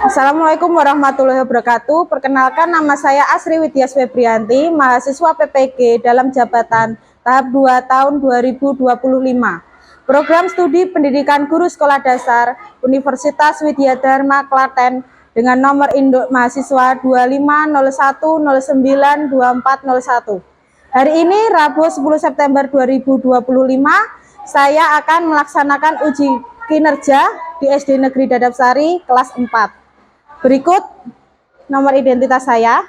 Assalamualaikum warahmatullahi wabarakatuh. Perkenalkan, nama saya Asri Widyas Febrianti, mahasiswa PPG dalam jabatan tahap 2 tahun 2025. Program studi pendidikan guru sekolah dasar Universitas Widya Dharma Klaten dengan nomor induk mahasiswa 2501092401. Hari ini Rabu 10 September 2025, saya akan melaksanakan uji kinerja di SD Negeri Dadapsari kelas 4. Berikut nomor identitas saya.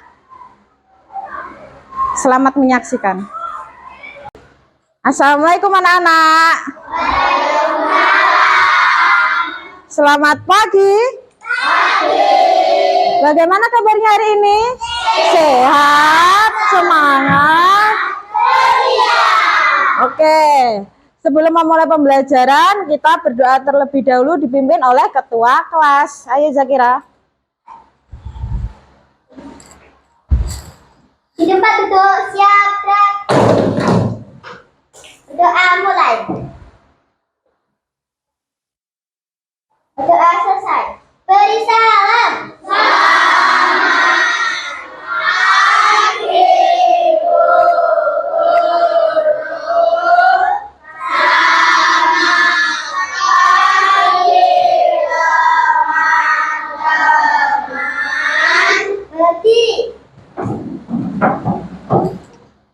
Selamat menyaksikan. Assalamualaikum anak-anak. Selamat pagi. Bagaimana kabarnya hari ini? Sehat, semangat. Oke. Sebelum memulai pembelajaran, kita berdoa terlebih dahulu dipimpin oleh ketua kelas. Ayo Zakira. Di tempat duduk, siap, gerak. Berdoa mulai. Berdoa selesai. Beri salam.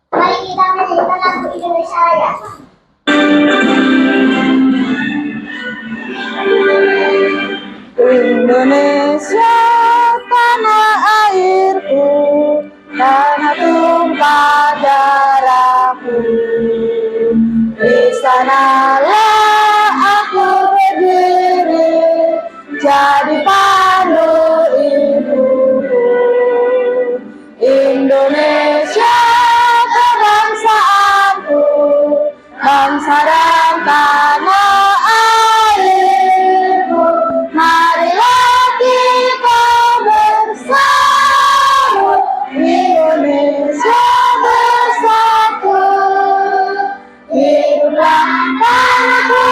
Mari kita menyanyikan lagu Indonesia Raya. Indonesia tanah airku, tanah tumpah darahku. Di sanalah aku berdiri, jadi pandu ibuku. Indonesia kebangsaanku, bangsa dan tanah airku. Marilah kita bersama, Indonesia bersatu. Hiduplah tanahku,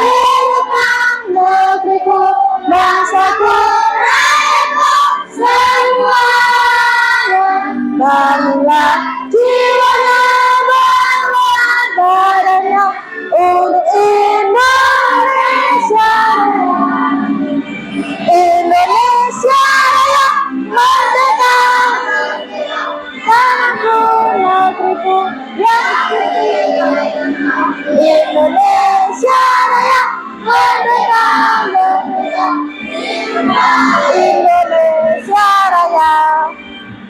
hiduplah negeriku, bangsaku, rakyatku semuanya. Bangunlah jiwanya, bangunlah badannya untuk Indonesia. Indonesia Raya merdeka, tanahku negeriku yang suci. Indonesia Raya merdeka, merdeka. Indonesia Raya,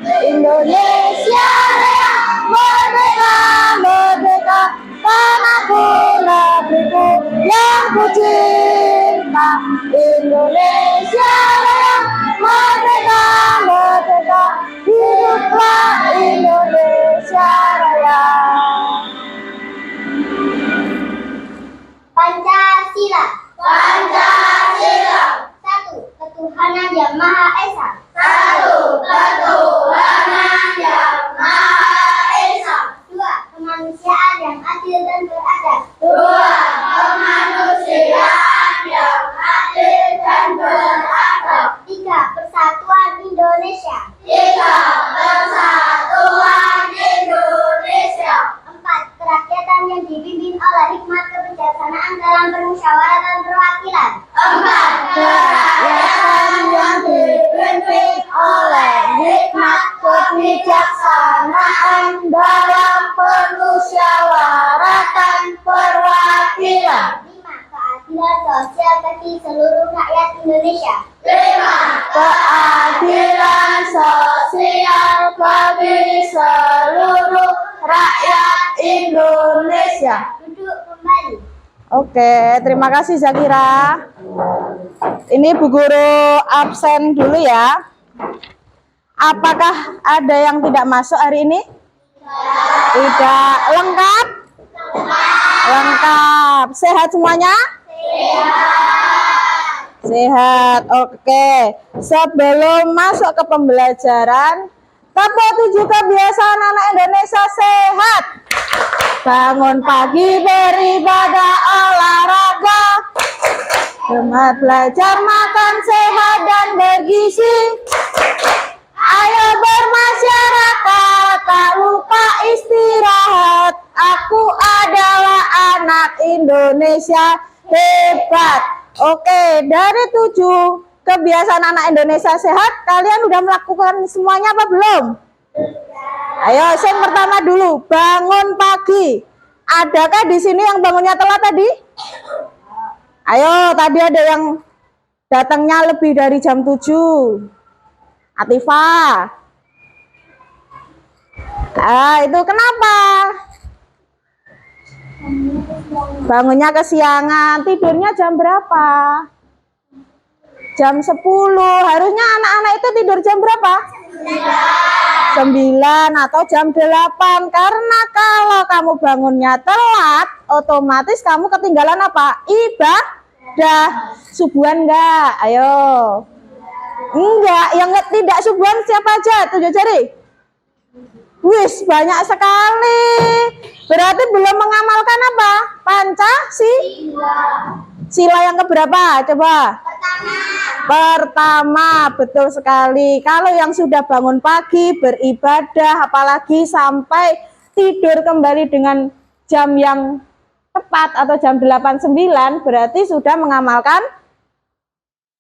Indonesia Raya merdeka, merdeka. Tanahku negeriku yang ku cinta. Indonesia Raya merdeka, merdeka. Hiduplah Indonesia Raya. Pancasila. Pancasila. 1. Ketuhanan Yang Maha Esa. 1. Ketuhanan Yang Maha Esa. 2. Kemanusiaan yang adil dan beradab. 2. Kemanusiaan yang adil dan beradab. 3. Persatuan Indonesia. 3. Persatuan Indonesia. 4. Kerakyatan yang dipimpin oleh hikmat kebijaksanaan dalam permusyawaratan perwakilan. 4. Kerakyatan yang dipimpin oleh hikmat kebijaksanaan dalam permusyawaratan perwakilan. 5. Keadilan sosial bagi seluruh rakyat Indonesia. 5. Keadilan sosial bagi seluruh rakyat Indonesia. Duduk kembali. Oke, terima kasih Zakira. Ini Bu Guru absen dulu ya. Apakah ada yang tidak masuk hari ini? Tidak. Lengkap? Lengkap. Sehat semuanya? Sehat. Oke. Sebelum masuk ke pembelajaran, tepuk tujuh kebiasaan anak Indonesia sehat. Bangun pagi beribadah olahraga, gemar belajar maka yang sehat dan bergizi. Ayo bermasyarakat, tak lupa istirahat. Aku adalah anak Indonesia hebat. Oke, dari 7 kebiasaan anak Indonesia sehat, kalian udah melakukan semuanya apa belum? Ayo, yang pertama dulu, bangun pagi. Adakah di sini yang bangunnya telat tadi? Ayo, tadi ada yang datangnya lebih dari jam 7. Atifah. Itu kenapa? Bangunnya kesiangan. Tidurnya jam berapa? Jam 10. Harusnya anak-anak itu tidur jam berapa? 9 atau jam 8. Karena kalau kamu bangunnya telat, otomatis kamu ketinggalan apa? Ibadah. Subuhan enggak? Ayo. Enggak, yang tidak subuhan siapa aja? 7 jari. Wis, banyak sekali. Berarti belum mengamalkan apa? Pancasila. Sila yang keberapa? Coba. Pertama, betul sekali. Kalau yang sudah bangun pagi, beribadah, apalagi sampai tidur kembali dengan jam yang tepat atau jam 8-9, berarti sudah mengamalkan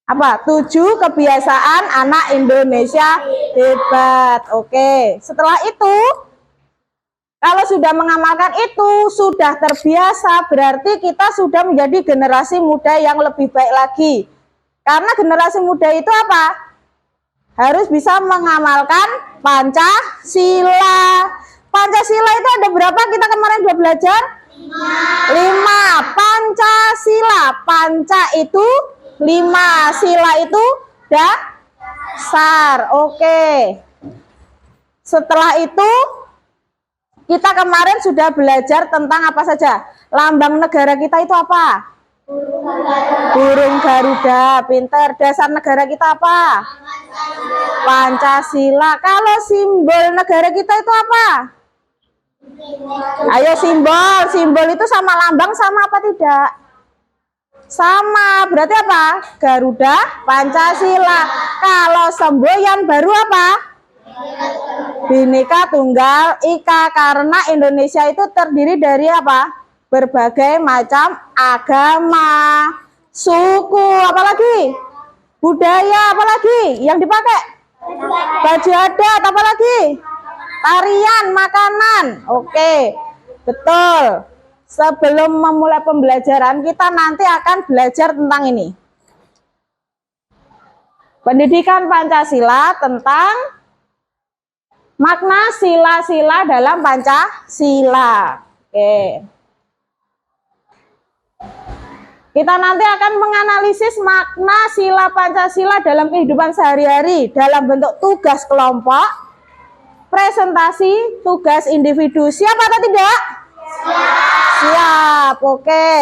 apa? 7 kebiasaan anak Indonesia hebat. Oke, setelah itu, kalau sudah mengamalkan itu, sudah terbiasa, berarti kita sudah menjadi generasi muda yang lebih baik lagi. Karena generasi muda itu apa? Harus bisa mengamalkan Pancasila. Pancasila itu ada berapa kita kemarin sudah belajar? 5. Pancasila. Panca itu 5. Sila itu dasar. Oke. Setelah itu, kita kemarin sudah belajar tentang apa saja? Lambang negara kita itu apa? Burung Garuda. Pinter. Dasar negara kita apa? Pancasila. Kalau simbol negara kita itu apa? Ayo simbol. Simbol itu sama lambang sama apa tidak? Sama. Berarti apa? Garuda, Pancasila. Kalau semboyan baru apa? Bhinneka Tunggal Ika. Karena Indonesia itu terdiri dari apa? Berbagai macam agama, suku, apalagi budaya, apalagi yang dipakai baju adat, apalagi tarian, makanan. Oke, betul. Sebelum memulai pembelajaran, kita nanti akan belajar tentang ini, pendidikan Pancasila, tentang makna sila-sila dalam Pancasila. Oke. Kita nanti akan menganalisis makna sila Pancasila dalam kehidupan sehari-hari dalam bentuk tugas kelompok, presentasi, tugas individu. Siap atau tidak? Siap. Oke.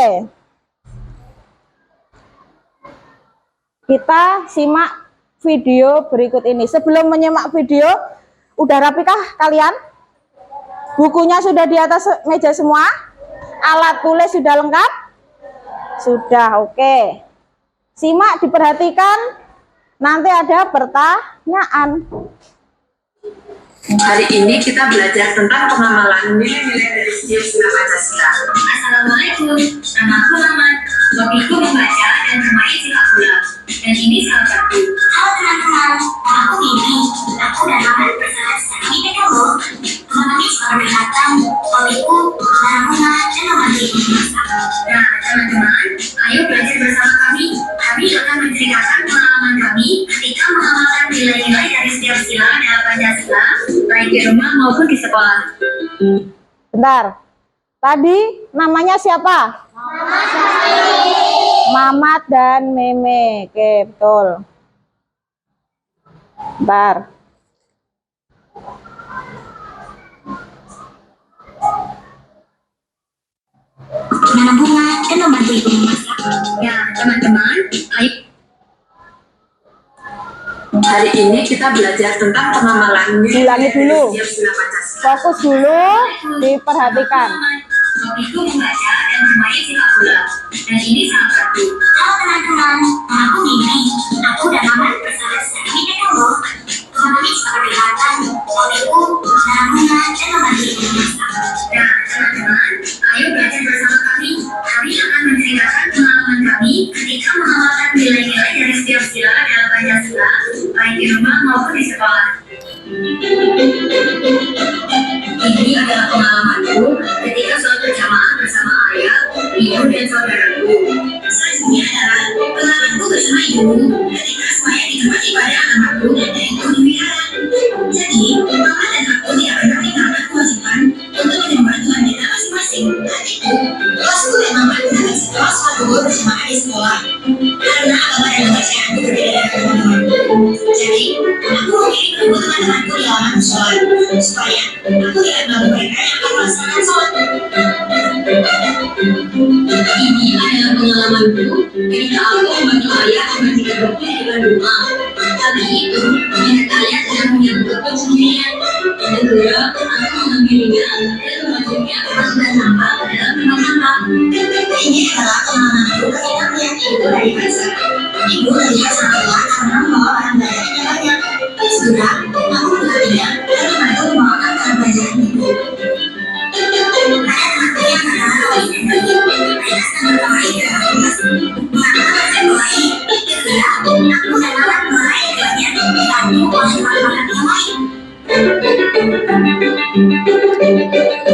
Kita simak video berikut ini. Sebelum menyimak video, udah rapikah kalian? Bukunya sudah di atas meja semua? Alat tulis sudah lengkap? Sudah, oke. Simak, diperhatikan. Nanti ada pertanyaan. Hari ini kita belajar tentang pengamalan nilai-nilai dari setiap sila Pancasila. Assalamualaikum, nama aku Muhammad. Hobiku membaca dan bermain sepak bola. Dan ini salah satu. Halo teman-teman, aku Bibi. Aku dan Mama bersahabat secara IPK loh. Memahami soal kesehatan, hobiku, barang rumah, dan membantu ibu masak. Nah, teman-teman, ayo belajar bersama kami. Kami akan menceritakan pengalaman kami ketika mengamalkan nilai-nilai dari setiap sila dalam Pancasila, baik di rumah maupun di sekolah. Bentar. Tadi namanya siapa? Mamat dan Meme. Oke, betul. Bentar. Menanam bunga dan membantu ibu memasak. Ya, teman-teman, ayo. Hari ini kita belajar tentang pengamalan Ulangi dulu. setiap sila Pancasila. Fokus dulu, diperhatikan. Hobiku membaca dan bermain sepak bola. Dan ini salah satu. Halo teman-teman, aku Bibi. nilai-nilai dari setiap sila dalam Pancasila, baik di rumah maupun di sekolah. Ini adalah pengalamanku ketika sholat berjamaah bersama ayah, ibu, dan saudaraku. Selanjutnya adalah pengalamanku bersama ibu ketika semuanya di tempat ibadah agamaku dan ibu wihara. Jadi, mama dan aku tidak pernah meninggalkan kewajiban untuk menyembah Tuhan kita masing-masing. Adikku, bosku dan mama mendapat sekolah sholat zuhur berjamaah di sekolah. Karena agama dan kepercayaanku berbeda dari teman-temanku. Jadi, aku memilih menunggu teman-temanku di halaman sholat supaya aku tidak mengganggu mereka yang akan melaksanakan sholat. Ini adalah pengalamanku ketika aku membantu ayah membersihkan batu di depan rumah. Tapi itu, banyak ayah sedang menyambut sendirian. Segera, aku mengambilnya dan memasuknya ke tempat sampah ke dalam tempat sampah. Ini adalah pengalamanku ketika melihat ibu dari pasar. Ibu terlihat sangat lelah karena membawa barang belanjaan yang banyak. Segera, aku mendekatinya dan membantu membawakan barang belanjaan ibu. Pada temanku yang bernama Roy dan Dodi, mereka sedang berkelahi di dalam kelas. Karena mereka berkelahi, segera aku dan mama mulai keduanya dibantu oleh teman-teman yang lain.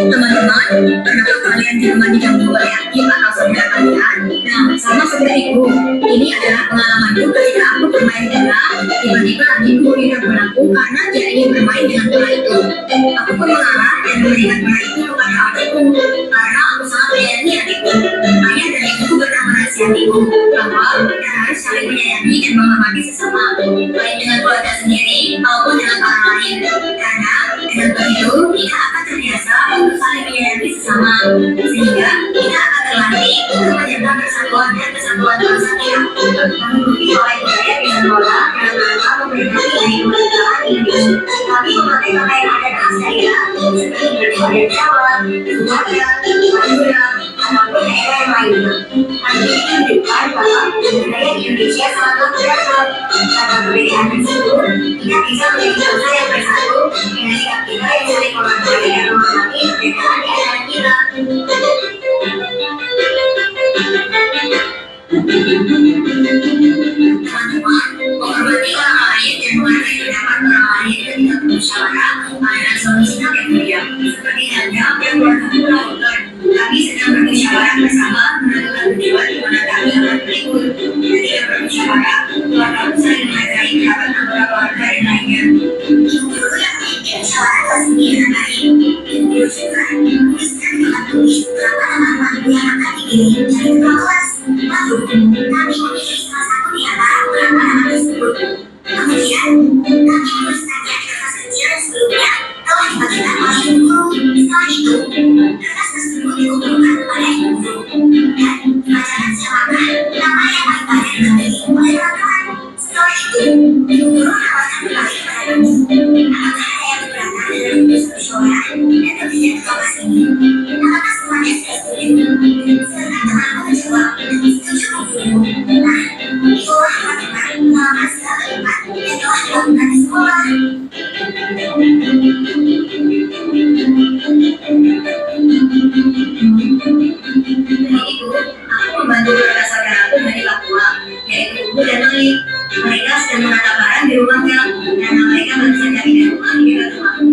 Teman-teman, pernahkah kalian di rumah diganggu oleh adik atau saudara kalian? Nah, sama seperti itu. Ini adalah pengalamanku ketika aku bermain bola. Tiba-tiba adikku tidak berlaku karena dia ingin bermain dengan bola itu. Aku pun mengalah dan memberikan bola itu kepada adikku karena aku sangat menyayangi adikku. Ayah dan ibuku pernah menasihatiku bahwa kita harus saling menyayangi dan menghormati sesama, baik dengan keluarga sendiri maupun dengan orang lain. Karena dengan begitu kita akan terbiasa untuk saling menyayangi sesama, sehingga kita akan terlatih untuk menjaga persatuan dan kesatuan bangsa kita. Mengikuti oleh budaya dengan bola dalam rangka memperingati Hari Kemerdekaan Indonesia. Tapi pemakai-pemakai yang ada dalam saya seperti berada Jawa, Sumatera, Madura, ataupun daerah yang lainnya. Hal ini menunjukkan bahwa budaya di Indonesia sangat beragam. Karena perbedaan tersebut, kita bisa menjadi bangsa yang bersatu dengan sikap kita yang saling menghargai dan memahami perbedaan di antara kita. Teman-teman, menghormati orang lain dan menghargai pendapat orang lain ketika bermusyawarah adalah solusi yang mulia, seperti halnya yang keluargaku lakukan. Kami sedang bermusyawarah bersama menentukan tujuan di mana kami akan berlibur. Ketika bermusyawarah, keluargaku saling menghargai pendapat anggota keluarga dan lainnya. Ibu guru yang memimpin musyawarah kelas ini dengan baik. Ibu guru juga menuliskan di papan tulis berapa nama temanku yang akan dipilih menjadi ketua kelas. Lalu, kami memilih salah satu di antara beberapa nama tersebut. Kemudian, kami menuliskannya di kertas kecil yang sebelumnya telah dibagikan oleh ibu guru. Setelah itu, kertas tersebut dikumpulkan oleh ibu guru dan dibacakan siapakah nama yang paling banyak dipilih oleh teman-teman. Setelah itu, ibu guru menawarkan kembali kepada kami. Apakah ada yang keberatan dengan keputusan musyawarah dan pemilihan ketua kelas ini? Apakah semuanya sudah setuju? Sedangkan temanku menjawab, setuju Bu Guru. Nah, itulah teman-teman pengalaman setelah keempat yang telah dilakukan di sekolah. Begitu, aku membantu beberapa saudaraku dari Papua, yaitu Ibu dan Malik. Mereka sedang menata barang di rumahnya, karena mereka baru saja pindah rumah di dekat rumahku.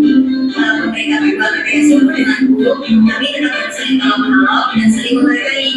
Walaupun mereka berdua berbeda suku denganku, kami tetap saling tolong-menolong dan saling menghargai.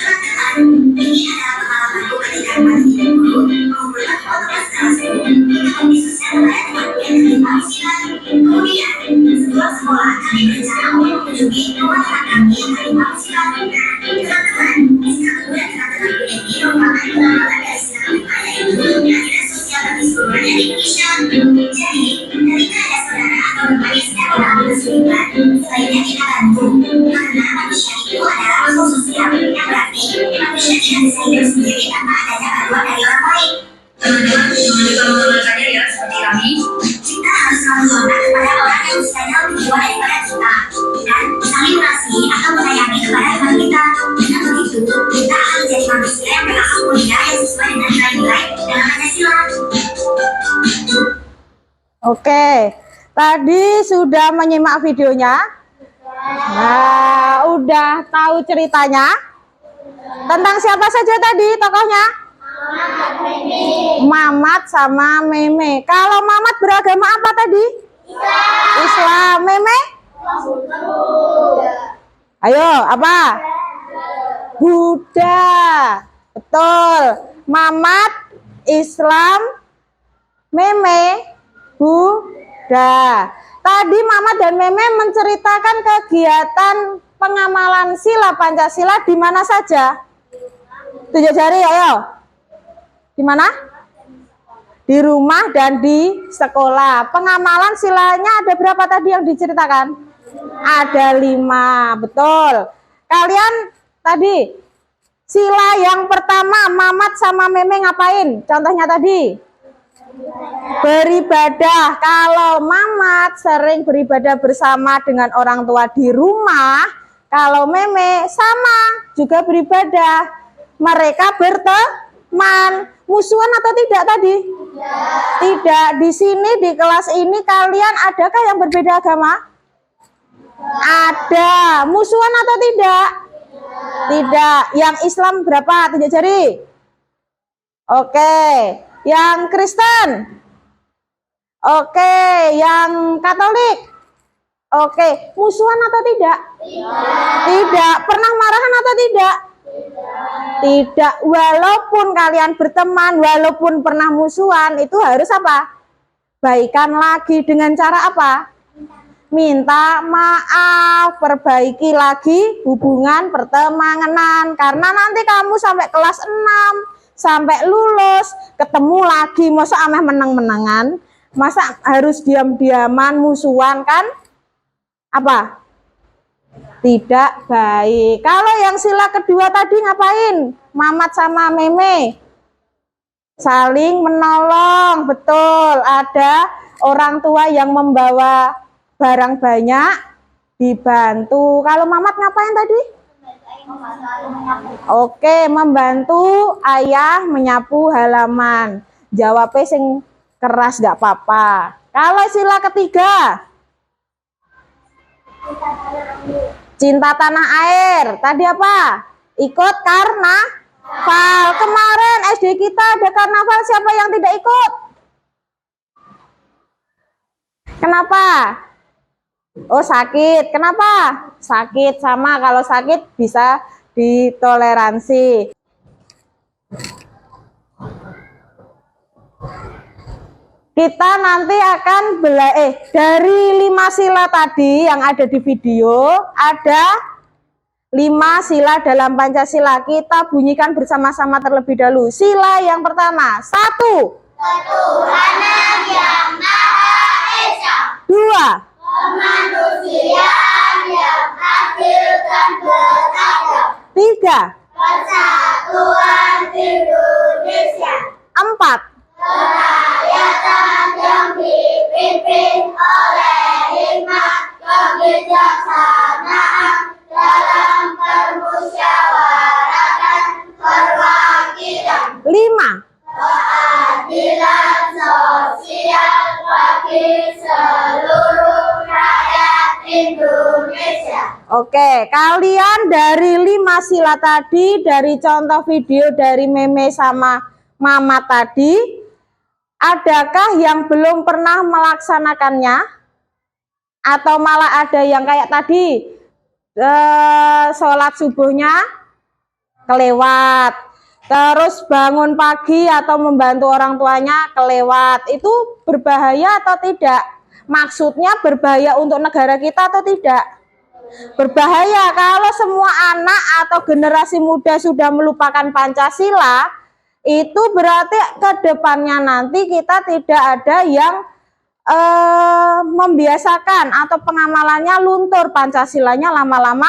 Teman-teman, ini adalah pengalamanku ketika membantu ibu guru mengumpulkan foto kelas untuk kami sosial kepada temanku yang tertimpa usilan. Kemudian, setelah sekolah, kami berencana untuk mengunjungi rumah teman kami yang tertimpa usilan. Nah, teman-teman, sikapku dan teman-temanku ini merupakan pengamatan dari sikap ayah ibu dan dinas sosial bagi seluruh rakyat Indonesia. Jadi, ketika ada saudara atau teman yang sedang mengalami kesulitan, sebaiknya kita bantu. Karena manusia itu adalah makhluk sosial, yang berarti manusia tidak bisa hidup sendiri tanpa adanya bantuan dari orang lain. Teman-teman, jangan lupa mengamalkannya ya, seperti kami. Kita harus selalu hormat kepada orang yang usianya lebih tua daripada kita, dan saling mengasihi atau menyayangi kepada teman kita. Dengan begitu, kita akan menjadi manusia yang berakhlak mulia yang sesuai dengan nilai-nilai dalam Pancasila. Oke, tadi sudah menyimak videonya. Nah, udah tahu ceritanya. Tentang siapa saja tadi tokohnya? Mamat sama Meme. Kalau Mamat beragama apa tadi? Islam. Meme? Ayo, apa? Buddha. Betul. Mamat Islam, Meme Buddha. Tadi Mamat dan Meme menceritakan kegiatan pengamalan sila Pancasila di mana saja? 7 jari, ayo. Di mana? Di rumah dan di sekolah. Pengamalan silanya ada berapa tadi yang diceritakan? Ada 5, betul. Kalian tadi sila yang pertama Mamat sama Meme ngapain? Contohnya tadi beribadah. Kalau Mamat sering beribadah bersama dengan orang tua di rumah, kalau Meme sama juga beribadah. Mereka berteman. Musuhan atau tidak tadi? Tidak. Di sini di kelas ini kalian adakah yang berbeda agama? Ada. Musuhan atau tidak? Tidak. Yang Islam berapa? 7 jari. Oke. Yang Kristen? Oke. Yang Katolik? Oke. Musuhan atau tidak? Tidak. Pernah marahan atau tidak? Tidak. Walaupun kalian berteman, walaupun pernah musuhan, itu harus apa? Baikan lagi. Dengan cara apa? Minta maaf, perbaiki lagi hubungan pertemanan. Karena nanti kamu sampai kelas 6, sampai lulus, ketemu lagi, masa ameh menang-menangan, masa harus diam-diaman, musuhan, kan? Apa? Tidak baik. Kalau yang sila kedua tadi ngapain? Mamat sama Meme saling menolong. Betul. Ada orang tua yang membawa barang banyak dibantu. Kalau Mamat ngapain tadi? Oke, membantu ayah menyapu halaman. Jawabnya sing keras gak apa-apa. Kalau sila ketiga cinta tanah air. Tadi apa? Ikut karnaval. Kemarin SD kita ada karnaval, siapa yang tidak ikut? Kenapa? Oh, sakit. Kenapa? Sakit. Sama, kalau sakit bisa ditoleransi. Kita nanti akan dari 5 sila tadi yang ada di video, ada 5 sila dalam Pancasila. Kita bunyikan bersama-sama terlebih dahulu. Sila yang pertama, 1. Ketuhanan yang Maha Esa. 2. Kemanusiaan yang adil dan beradab. 3. Persatuan Indonesia. 4. Kerakyatan yang dipimpin oleh hikmat kebijaksanaan dalam permusyawaratan perwakilan. 5. Keadilan sosial bagi seluruh rakyat Indonesia. Oke, kalian dari 5 sila tadi, dari contoh video dari Meme sama Mama tadi, adakah yang belum pernah melaksanakannya? Atau malah ada yang kayak tadi, sholat subuhnya kelewat, terus bangun pagi atau membantu orang tuanya kelewat. Itu berbahaya atau tidak? Maksudnya berbahaya untuk negara kita atau tidak? Berbahaya. Kalau semua anak atau generasi muda sudah melupakan Pancasila, itu berarti ke depannya nanti kita tidak ada yang membiasakan atau pengamalannya luntur, Pancasilanya lama-lama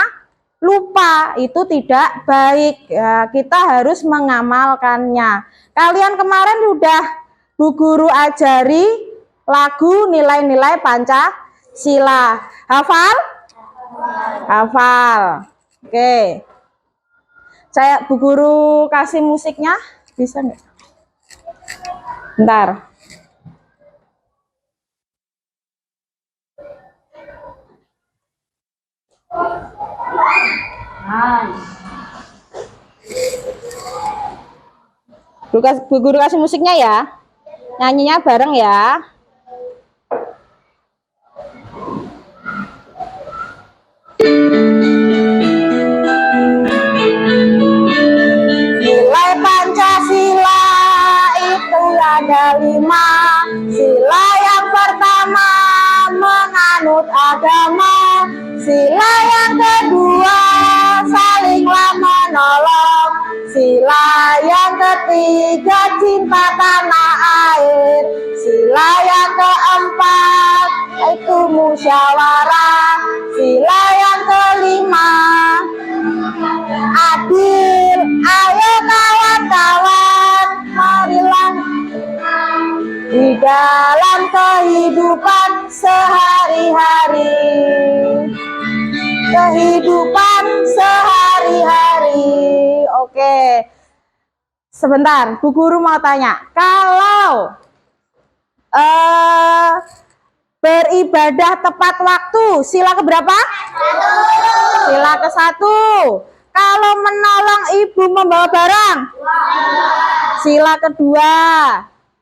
lupa. Itu tidak baik ya, kita harus mengamalkannya. Kalian kemarin udah Bu Guru ajari lagu nilai-nilai Pancasila, hafal? Hafal. Oke, saya Bu Guru kasih musiknya, bisa nggak? Bentar. Bu Guru kasih musiknya ya. Nyanyinya bareng ya. Nilai Pancasila itu ada 5. Sila yang pertama menganut agama. Sila yang kedua salinglah menolong. Sila yang ketiga cinta tanah air. Sila yang keempat itu musyawarah. Sila yang kelima adil. Ayo kawan-kawan, marilah di dalam kehidupan sehari-hari. Kehidupan sehari-hari. Oke. Sebentar, Bu Guru mau tanya. Kalau beribadah tepat waktu, sila keberapa? Sila ke-1. Kalau menolong ibu membawa barang, sila kedua.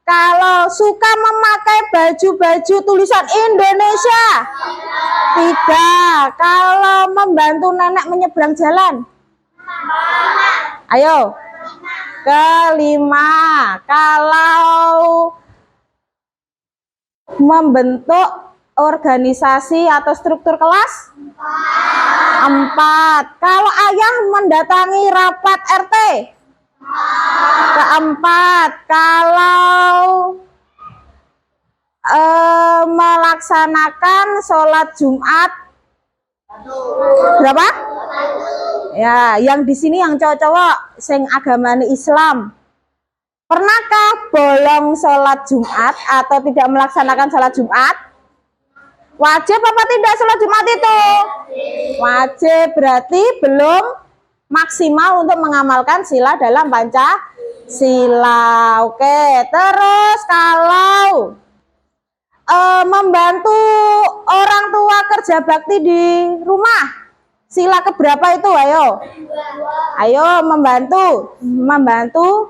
Kalau suka memakai baju-baju tulisan Indonesia, 3. Kalau membantu nenek menyeberang jalan, ayo. Kelima, kalau membentuk organisasi atau struktur kelas, 4. Kalau ayah mendatangi rapat RT, keempat. Kalau melaksanakan sholat Jumat, berapa? Ya, yang di sini yang cowok-cowok sing agamane Islam. Pernahkah bolong sholat Jumat atau tidak melaksanakan sholat Jumat? Wajib apa tidak sholat Jumat itu? Wajib, berarti belum maksimal untuk mengamalkan sila dalam Pancasila. Oke, terus kalau membantu orang tua kerja bakti di rumah, sila keberapa itu? Ayo membantu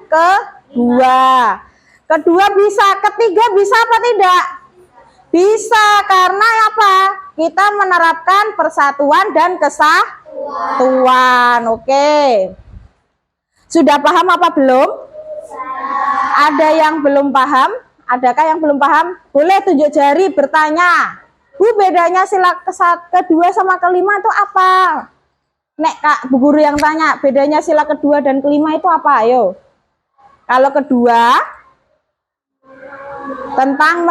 kedua. Kedua bisa, ketiga bisa apa tidak? Bisa, karena apa? Kita menerapkan persatuan dan kesatuan. Oke. Sudah paham apa belum? Ada yang belum paham? Adakah yang belum paham? Boleh tunjuk jari bertanya. Bu, bedanya sila kedua sama kelima itu apa? Nek Kak, Bu Guru yang tanya, bedanya sila kedua dan kelima itu apa? Ayo. Kalau kedua, tentang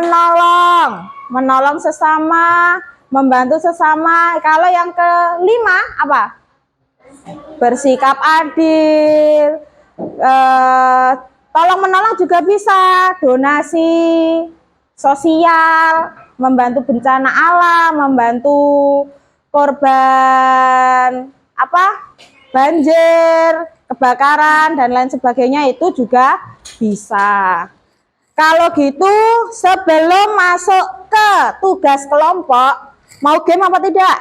menolong sesama, membantu sesama. Kalau yang kelima apa? Bersikap adil. Tolong menolong juga bisa, donasi sosial, membantu bencana alam, membantu korban banjir, kebakaran dan lain sebagainya, itu juga bisa. Kalau gitu, sebelum masuk ke tugas kelompok, mau game apa tidak?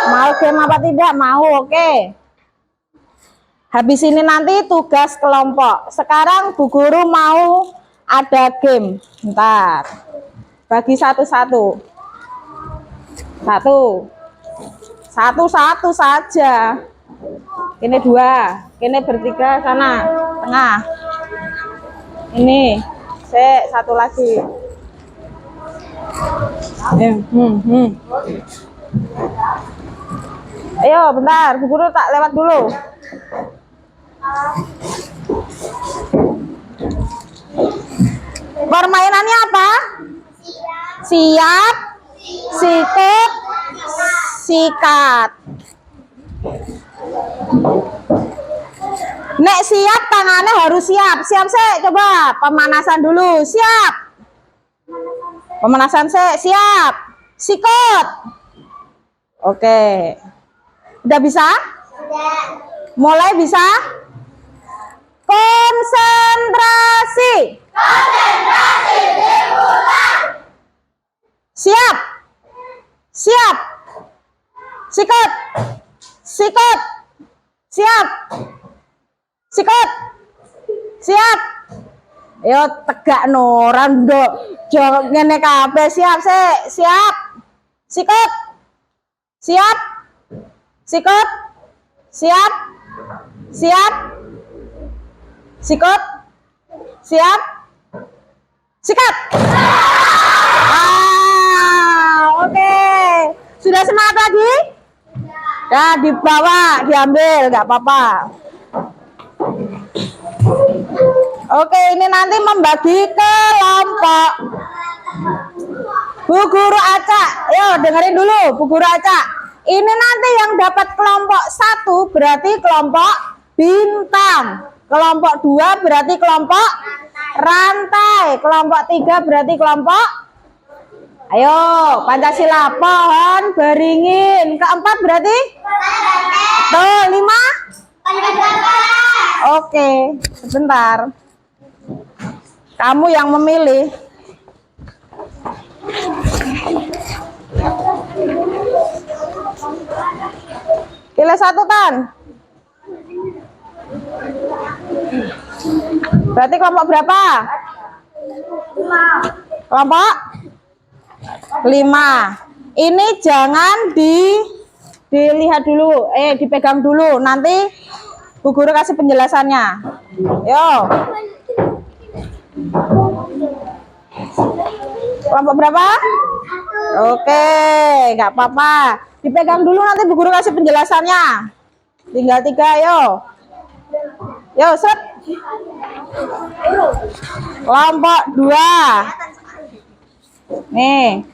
Mau game apa tidak? Mau, oke. Habis ini nanti tugas kelompok. Sekarang Bu Guru mau ada game. Bentar. Bagi satu-satu. Satu-satu saja. Ini 2. Ini bertiga sana. Tengah. Ini. Satu lagi. Ayo, bentar. Bu Guru tak lewat dulu. Permainannya apa? Siap, sikut, sikat. Nek siap, tangannya harus siap. Siap sih, coba pemanasan dulu. Siap. Pemanasan sih, siap. Sikut. Oke. Udah bisa? Mulai bisa? Konsentrasi. Konsentrasi dimulai. Siap. Siap. Sikut. Sikut. Siap. Sikut. Siap. Yo tegak no rando. Jok ngene kabeh siap siap. Sikut. Siap. Sikut. Siap. Siap. Sikut. Siap. Sikat. Oke. Sudah semangat lagi? Nah, dibawa, diambil, nggak apa-apa. Oke, ini nanti membagi kelompok. Bu Guru Acak, yuk dengerin dulu, Bu Guru Acak. Ini nanti yang dapat kelompok 1 berarti kelompok bintang. Kelompok 2 berarti kelompok rantai. Kelompok 3 berarti kelompok. Ayo, Pancasila, pohon beringin. Keempat berarti? Tuh, 5? Oke, sebentar. Kamu yang memilih. Pilih 1, Tan. Berarti kelompok berapa? 5. Kelompok 5. Ini jangan dilihat dulu, dipegang dulu. Nanti Bu Guru kasih penjelasannya. Yo. Kelompok berapa? Oke, nggak apa-apa. Dipegang dulu, nanti Bu Guru kasih penjelasannya. Tinggal 3, yo. Yo, set. Kelompok 2. Nih.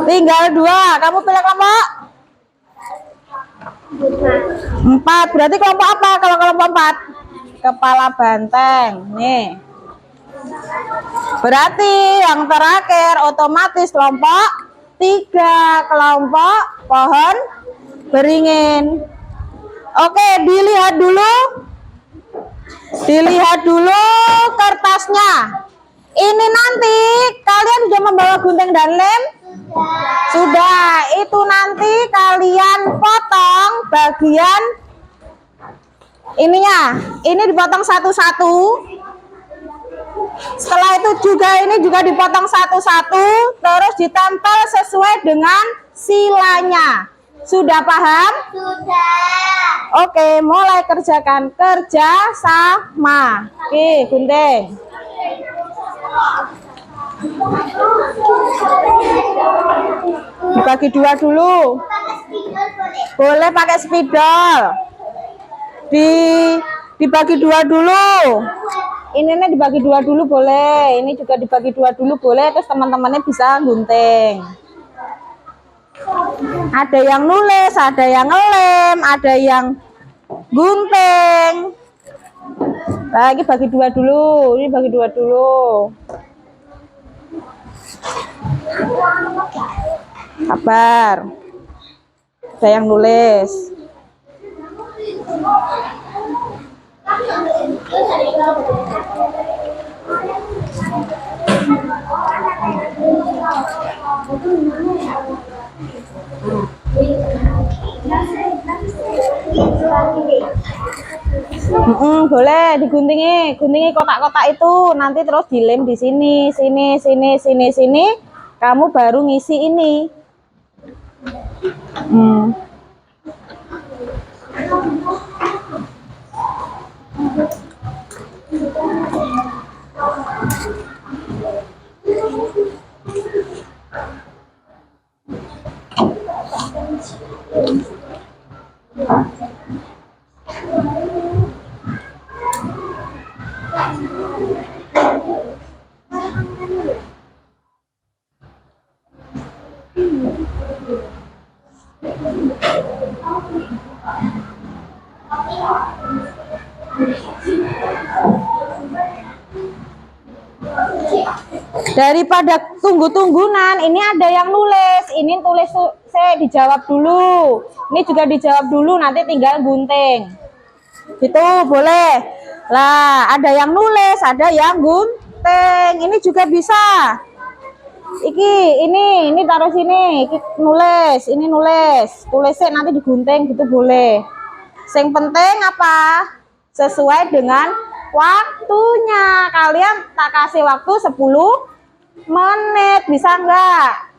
Tinggal 2. Kamu pilih kelompok 4. Berarti kelompok apa kalau kelompok 4? Kepala banteng. Nih. Berarti yang terakhir otomatis kelompok 3. Kelompok pohon beringin. Oke, dilihat dulu. Dilihat dulu kertasnya. Ini nanti kalian sudah membawa gunting dan lem? Sudah. Itu nanti kalian potong bagian ininya. Ini dipotong satu-satu. Setelah itu juga ini juga dipotong satu-satu, terus ditempel sesuai dengan silanya. Sudah paham? Sudah. Oke, mulai kerjakan. Kerja sama. Oke, gunting. Dibagi 2 dulu. Boleh pakai spidol. Dibagi 2 dulu. Ini dibagi 2 dulu boleh. Ini juga dibagi 2 dulu boleh. Terus teman-temannya bisa gunting. Ada yang nulis, ada yang ngelem, ada yang gunting. Lagi bagi 2 dulu. Ini bagi 2 dulu. Sabar. Ada yang nulis. Boleh diguntingi, guntingi kotak-kotak itu, nanti terus dilem di sini, sini. Kamu baru ngisi ini. Daripada tunggu-tunggunan, ini ada yang nulis. Ini tulis saya dijawab dulu. Ini juga dijawab dulu, nanti tinggal gunting. Gitu boleh. Lah, ada yang nulis, ada yang gunting. Ini juga bisa. Ini taruh sini. Iki nulis, ini nulis. Tulisnya nanti digunting gitu boleh. Sing penting apa? Sesuai dengan waktunya. Kalian tak kasih waktu 10 menit, bisa enggak?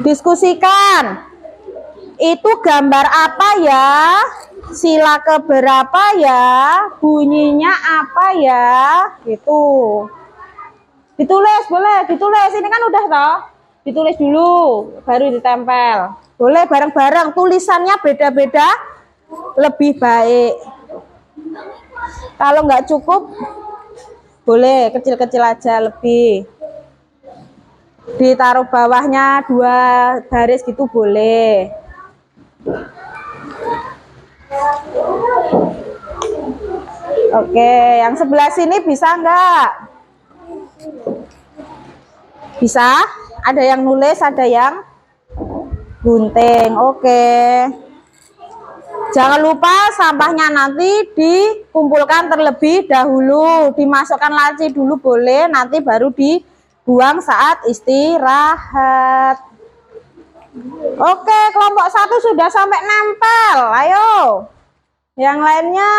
Diskusikan. Itu gambar apa ya? Sila keberapa ya? Bunyinya apa ya? Gitu. Ditulis, boleh ditulis. Ini kan udah toh. Ditulis dulu, baru ditempel. Boleh bareng-bareng. Tulisannya beda-beda, lebih baik. Kalau nggak cukup, boleh kecil-kecil aja lebih. Ditaruh bawahnya 2 baris gitu boleh. Oke, yang sebelah sini bisa nggak? Bisa? Ada yang nulis, ada yang gunting. Oke. Jangan lupa sampahnya nanti dikumpulkan terlebih dahulu. Dimasukkan laci dulu boleh, nanti baru dibuang saat istirahat. Oke, kelompok 1 sudah sampai nempel. Ayo. Yang lainnya.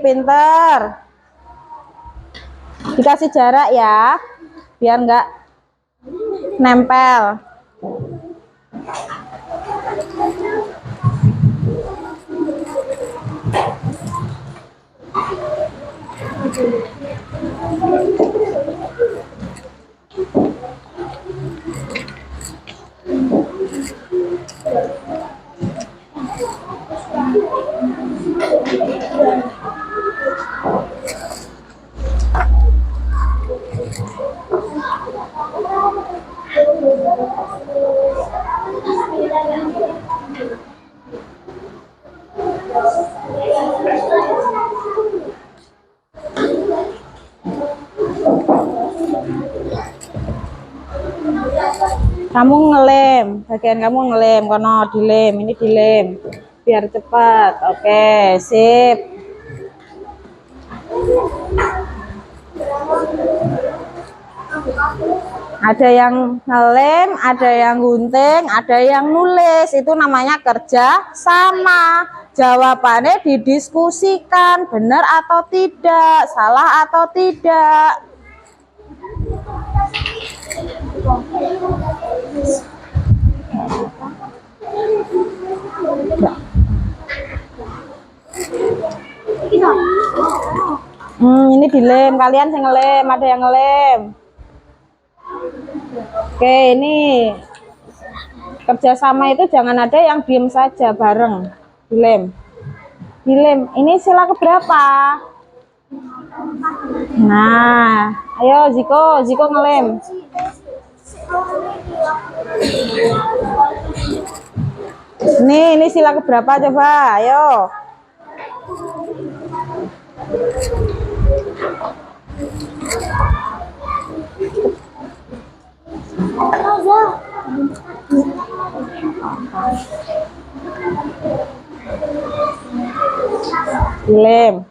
Pinter. Dikasih jarak ya, biar nggak nempel. Kamu ngelem, bagian kamu ngelem, kono dilem, ini dilem, biar cepat. Oke, sip. Ada yang ngelem, ada yang gunting, ada yang nulis. Itu namanya kerja sama. Jawabannya didiskusikan, benar atau tidak, salah atau tidak. Ini dilem, kalian yang ngelem, ada yang ngelem. Oke, ini kerjasama itu jangan ada yang diem saja, bareng dilem. Dilem, ini sila keberapa? Nah, ayo Ziko ngelem. Ini sila keberapa coba, ayo. Dilem.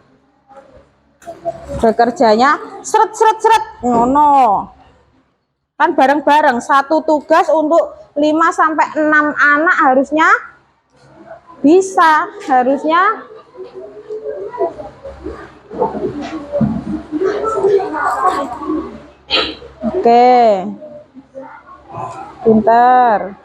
Bekerjanya seret ngono. Kan bareng-bareng, satu tugas untuk 5 sampai 6 anak harusnya bisa, harusnya. Oke. Pintar.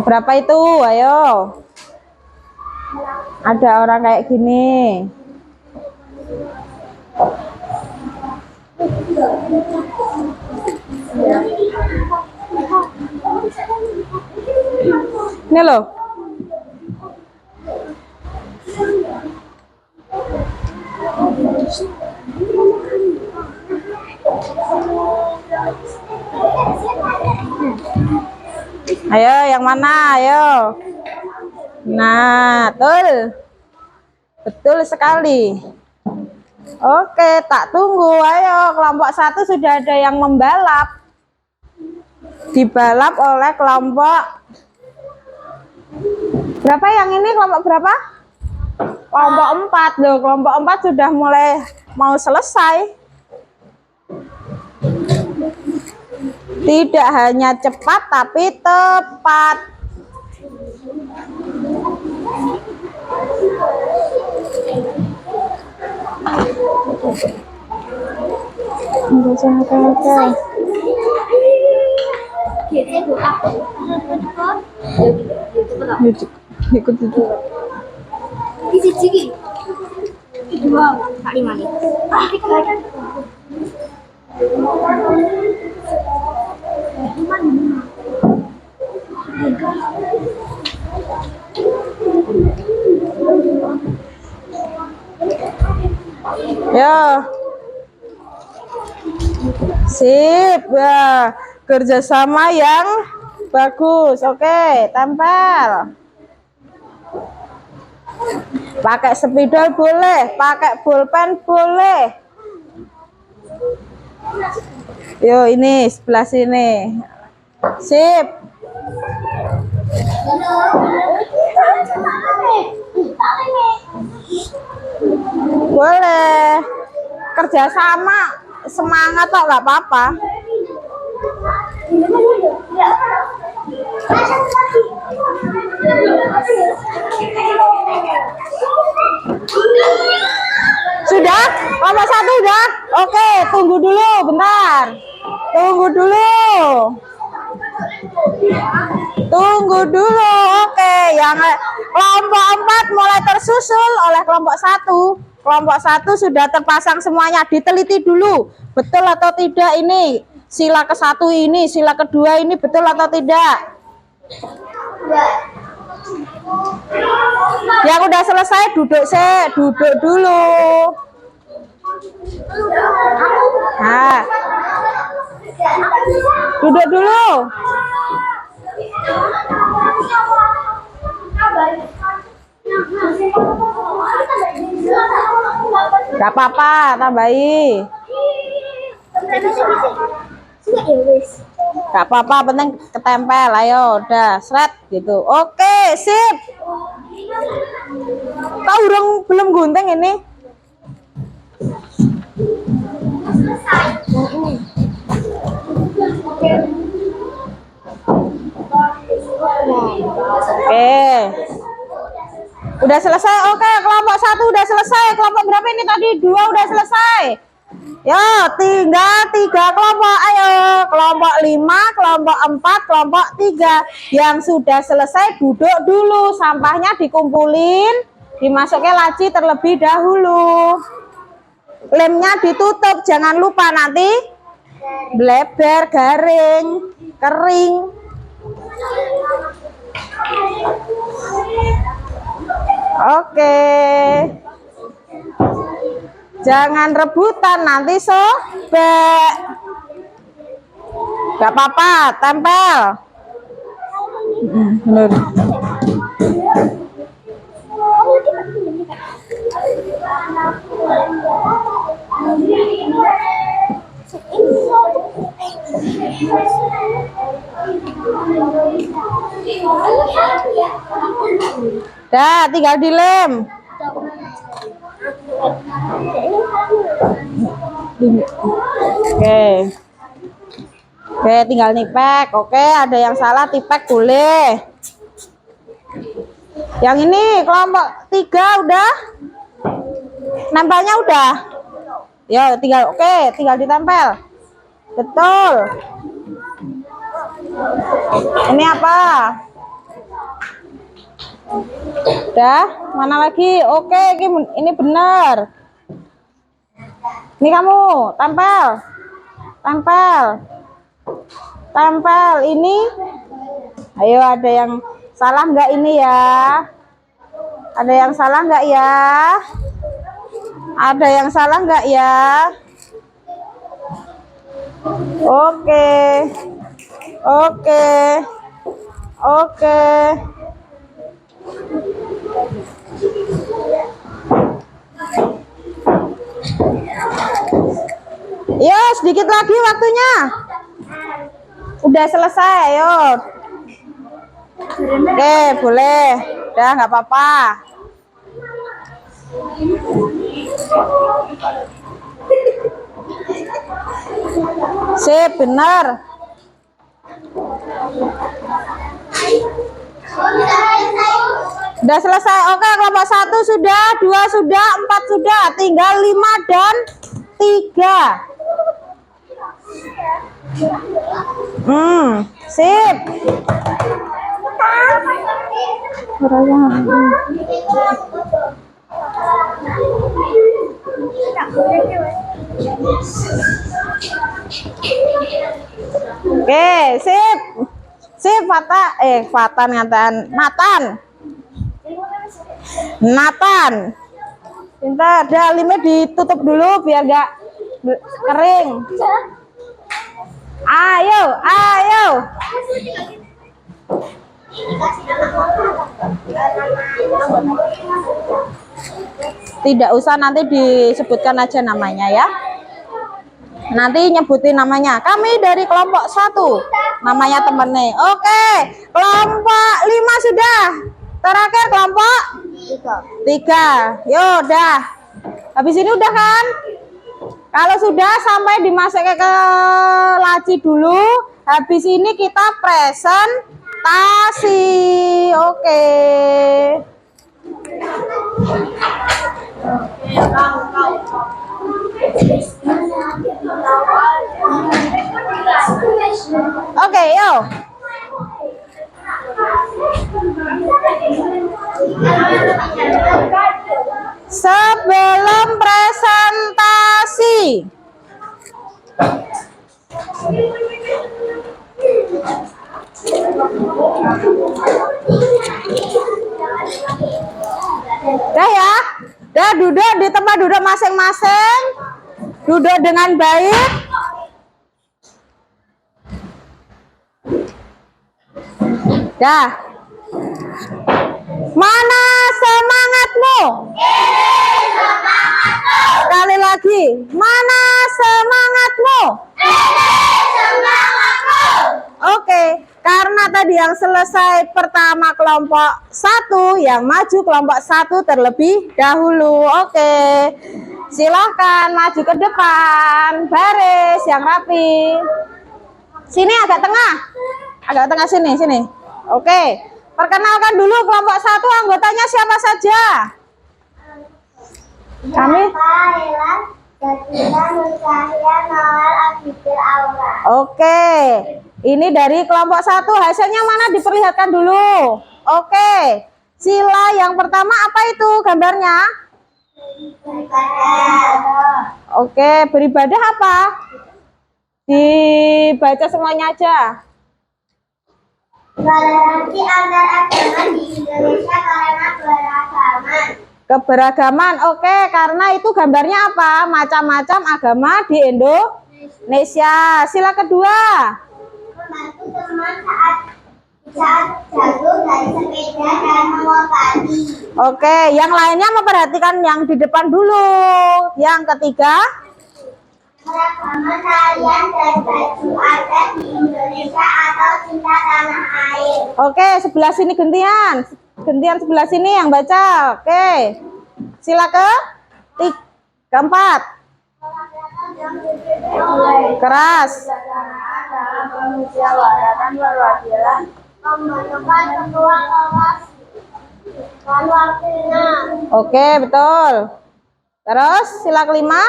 Berapa itu? Ayo. Ada orang kayak gini. Ini loh. Ayo, yang mana? Ayo. Nah, betul. Betul sekali. Oke, tak tunggu. Ayo, kelompok 1 sudah ada yang membalap. Dibalap oleh kelompok berapa yang ini? Kelompok berapa? Kelompok 4 loh. Kelompok 4 sudah mulai mau selesai. Tidak hanya cepat tapi tepat. Ikut itu. Ya, sip ya, kerjasama yang bagus. Oke, tempel. Pakai spidol boleh, pakai bolpen boleh. Yo, ini sebelah sini. Sip. Boleh. Kerjasama, semangat kok, nggak apa-apa. Sudah? Kelompok 1 udah? Oke, tunggu dulu bentar. Tunggu dulu. Tunggu dulu. Oke, yang kelompok 4 mulai tersusul oleh kelompok 1. Kelompok 1 sudah terpasang semuanya. Diteliti dulu. Betul atau tidak ini? Sila ke-1 ini, sila kedua ini betul atau tidak? Yang udah selesai duduk duduk dulu. Nah, duduk dulu. Gak apa-apa, tambahi. Gak apa-apa, penting ketempel. Ayo, udah seret gitu. Oke, sip. Kau belum gunting ini? Oke. Udah selesai. Oke, kelompok 1 udah selesai. Kelompok berapa ini tadi? 2 udah selesai. Yo, tinggal 3 kelompok. Ayo, kelompok 5, kelompok 4, kelompok 3. Yang sudah selesai duduk dulu. Sampahnya dikumpulin, dimasukin laci terlebih dahulu. Lemnya ditutup, jangan lupa nanti bleber, garing, kering. Oke. Jangan rebutan, nanti sobek. Gak apa-apa, tempel. Bener. Dah, tinggal dilem. Oke. Oke, tinggal nipek. Oke, ada yang salah tipek boleh. Yang ini kelompok 3 udah? Nempelnya udah? Ya, tinggal tinggal ditempel. Betul. Ini apa? Udah, mana lagi? Oke, ini benar. Ini kamu tempel. Tempel. Tempel ini. Ayo, ada yang salah nggak ini ya? Ada yang salah nggak ya? Ada yang salah nggak ya? Oke. Oke. Oke. Yo, sedikit lagi waktunya. Udah selesai, ayo. Oke, boleh. Udah, nggak apa-apa. Sip, benar. Udah selesai. Oke, kelompok 1 sudah, 2 sudah, 4 sudah, tinggal 5 dan 3. Sip. Oke, sip. Sip, Fatan ngatain Nathan. Pintar, dah limit ditutup dulu biar gak kering. Ayo. Tidak usah, nanti disebutkan aja namanya ya. Nanti nyebutin namanya. Kami dari kelompok 1. Namanya temennya. Oke, kelompok 5 sudah. Terakhir kelompok 3. Yo, udah. Habis ini udah kan? Kalau sudah sampai dimasukkan ke laci dulu. Habis ini kita presentasi. Oke. Oke, yo. Sebelum presentasi, dah ya, dah duduk di tempat duduk masing-masing, duduk dengan baik. Dah. Mana semangatmu? Sekali lagi, mana semangatmu? Oke, karena tadi yang selesai pertama kelompok 1, yang maju kelompok 1 terlebih dahulu. Oke, silahkan maju ke depan, baris yang rapi. Sini agak tengah sini. Oke, perkenalkan dulu kelompok 1 anggotanya siapa saja. Kami Oke, ini dari kelompok 1. Hasilnya mana diperlihatkan dulu. Oke, sila yang pertama apa itu gambarnya? Oke, beribadah apa? Dibaca semuanya aja. Toleransi antar agama di Indonesia karena beragaman. Keberagaman, oke, karena itu gambarnya apa? Macam-macam agama di Indonesia. Sila kedua. Membantu teman saat jatuh dari sepeda dan mengobati. Oke, yang lainnya memperhatikan yang di depan dulu. Yang ketiga. Keragaman tarian dan baju adat di Indonesia atau cinta tanah air. Oke, sebelah sini gantian sebelah sini yang baca. Oke, sila keempat. Keras. Oke, betul. Terus sila kelima.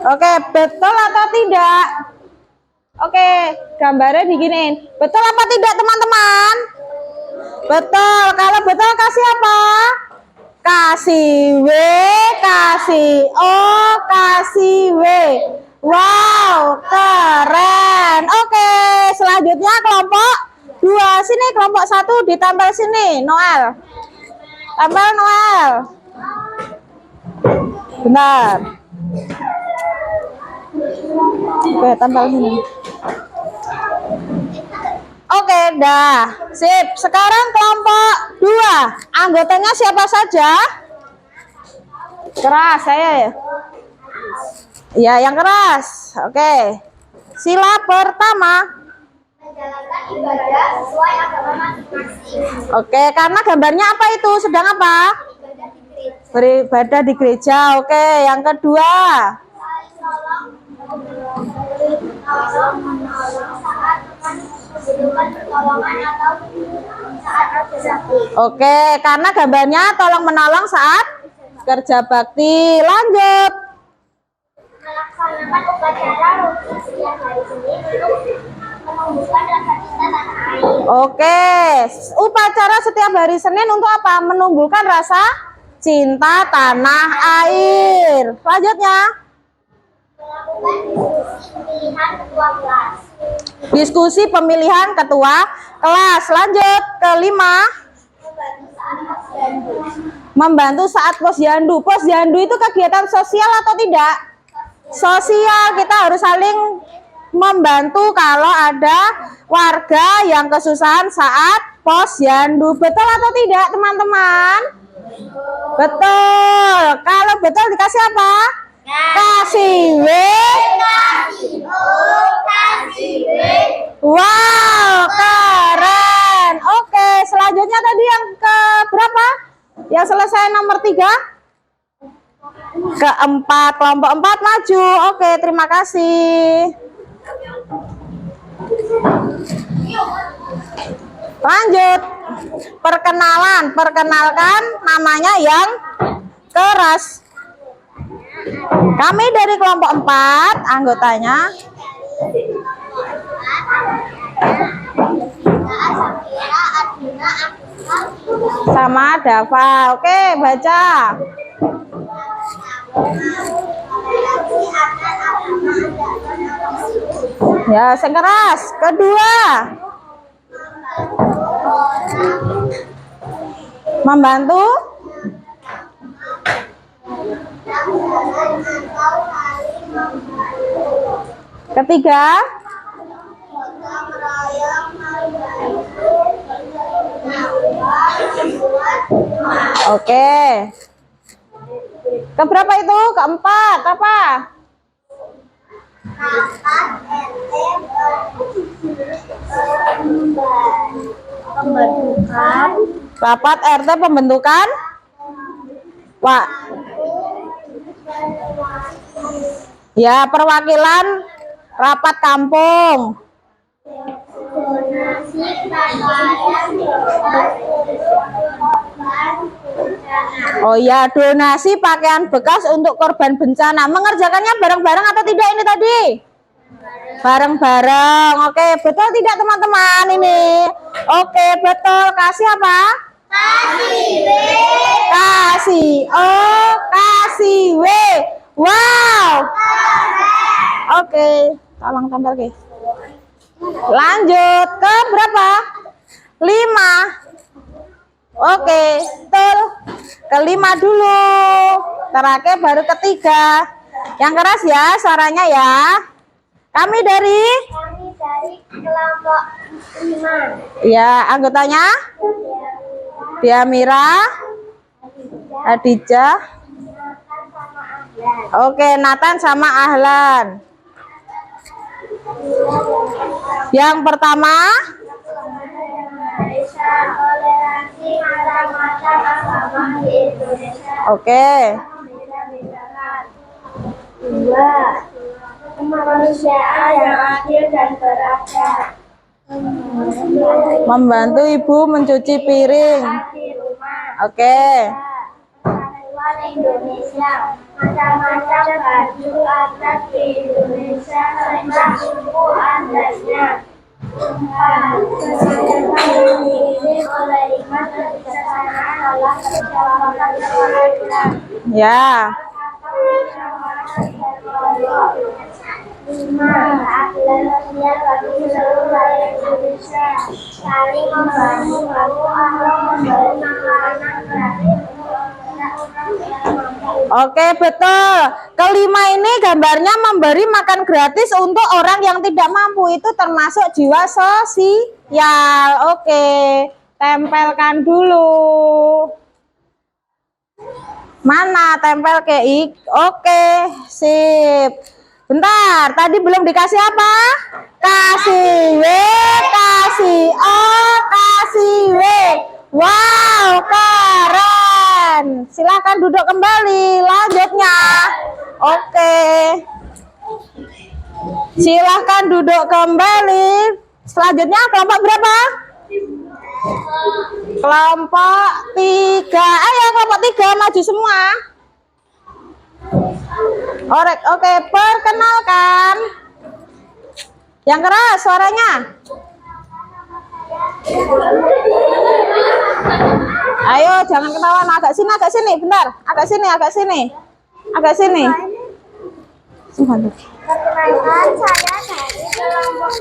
Oke, betul atau tidak? Oke, gambarnya begini. Betul apa tidak teman-teman? Betul. Kalau betul kasih apa? Kasih W, kasih O, kasih W. Wow, keren. Oke, selanjutnya kelompok 2. Sini kelompok 1 ditempel sini, Noel. Tempel Noel. Benar. Oke, tempel sini. Oke, dah. Sip. Sekarang kelompok 2. Anggotanya siapa saja? Keras saya ya. Ya, yang keras. Oke. Sila pertama. Menjalankan ibadah sesuai agama masing-masing. Oke, karena gambarnya apa itu? Sedang apa? Ibadah di gereja. Beribadah di gereja. Oke, yang kedua. Saling tolong menolong saat membutuhkan pertolongan atau saat kerja bakti. Oke, karena gambarnya tolong menolong saat kerja bakti. Lanjut. Melaksanakan upacara rutin setiap hari Senin untuk menumbuhkan rasa cinta tanah air. Oke, upacara setiap hari Senin untuk apa? Menumbuhkan rasa cinta tanah air. Selanjutnya, Melakukan diskusi pemilihan ketua diskusi pemilihan ketua kelas. kelas. Lanjut, kelima, Membantu saat posyandu. membantu saat posyandu. Posyandu itu kegiatan sosial atau tidak? Sosial. Kita harus saling membantu kalau ada warga yang kesusahan saat posyandu. Betul atau tidak, teman-teman? Betul. Kalau betul dikasih apa? Kasih W. Wow, keren. Oke, selanjutnya tadi yang ke berapa? Yang selesai nomor 3? Keempat, kelompok 4 maju. Oke, terima kasih. Lanjut. Perkenalkan namanya yang keras. Kami dari kelompok 4, anggotanya sama Dava. Oke, baca. Ya, sing keras. Kedua. Membantu. Ketiga. Oke. Keberapa itu? Keempat. Apa? Pembentukan Rapat RT pembentukan. Wah. Ya, perwakilan rapat kampung. donasi pakaian Oh ya, donasi pakaian bekas untuk korban bencana. Mengerjakannya bareng-barang atau tidak ini tadi? Bareng-bareng. Oke, betul tidak teman-teman ini? Oke, betul. Kasih apa? Kasih. Oh, kasih W. Wow. Oke, tolong tambah lagi. Lanjut ke berapa? 5. Oke, betul. Kelima dulu. Terakhir baru ketiga. Yang keras ya suaranya ya. Kami dari kelompok 5. ya, anggotanya Diamira, Adija. Oke, Nathan sama Ahlan. Yang pertama, Toleransi macam-macam agama di Indonesia. oke. Beda-bedakan. 2. Kemanusiaan yang adil dan beradab. Membantu ibu mencuci piring. Di rumah. Oke. Kesatuan Indonesia. Macam-macam baju adat di Indonesia serta suku adatnya. 4. Kesadaran dimiliki oleh iman dan kebijaksanaan dalam menjalankan kewajiban. Ya. 5. Keadilan sosial bagi seluruh rakyat Indonesia. Saling membantu, memberi makanan gratis Oke, betul. Kelima ini gambarnya memberi makan gratis untuk orang yang tidak mampu. Itu termasuk jiwa sosial. Oke, tempelkan dulu. Mana tempel ke ik? Oke, sip. Bentar, tadi belum dikasih apa? Kasih W, kasih O, kasih W. Wow, keren. Silahkan duduk kembali. Lanjutnya. Oke. Silahkan duduk kembali. Selanjutnya kelompok berapa? Kelompok 3. Ayo kelompok 3 maju semua. Oke, perkenalkan. Yang keras suaranya. Ayo, jangan ketahuan. Agak sini, bentar. Agak sini. Perkenalkan, saya dari kelompok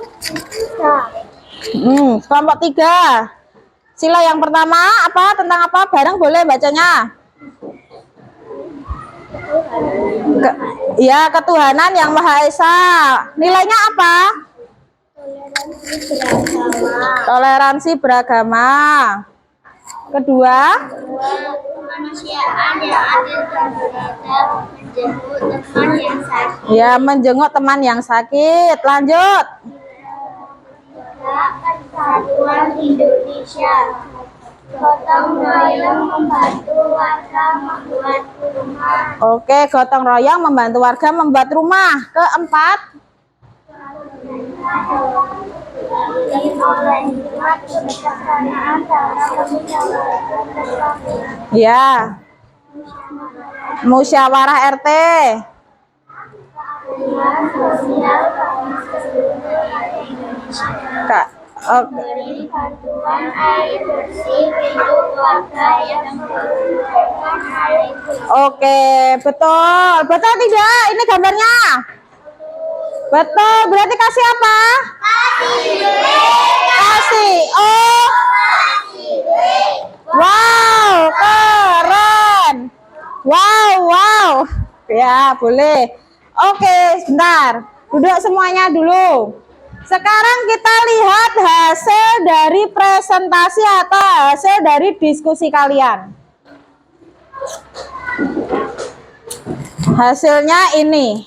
3. Kelompok 3. Sila yang pertama apa? Tentang apa? Bareng boleh bacanya. Ya, ketuhanan yang Maha Esa. Nilainya apa? Toleransi beragama. Kedua, Kemanusiaan yang adil dan beradab, menjenguk teman yang sakit. ya menjenguk teman yang sakit. Lanjut. Persatuan Indonesia. Gotong royong membantu warga membuat rumah. Oke, gotong royong membantu warga membuat rumah. Keempat, Oleh umat kebijaksanaan dalam menyalurkan sesuatu. ya musyawarah RT. Sosial bagi seluruh rakyat Indonesia. Kak, oke. Beri bantuan air bersih untuk warga yang membutuhkan air bersih. Oke, betul. Betul tidak? Ini gambarnya. Betul. Berarti kasih apa? Kasih. Oh. Wow, keren. Wow. Ya, boleh. Oke, sebentar. Duduk semuanya dulu. Sekarang kita lihat hasil dari presentasi atau hasil dari diskusi kalian. Hasilnya ini.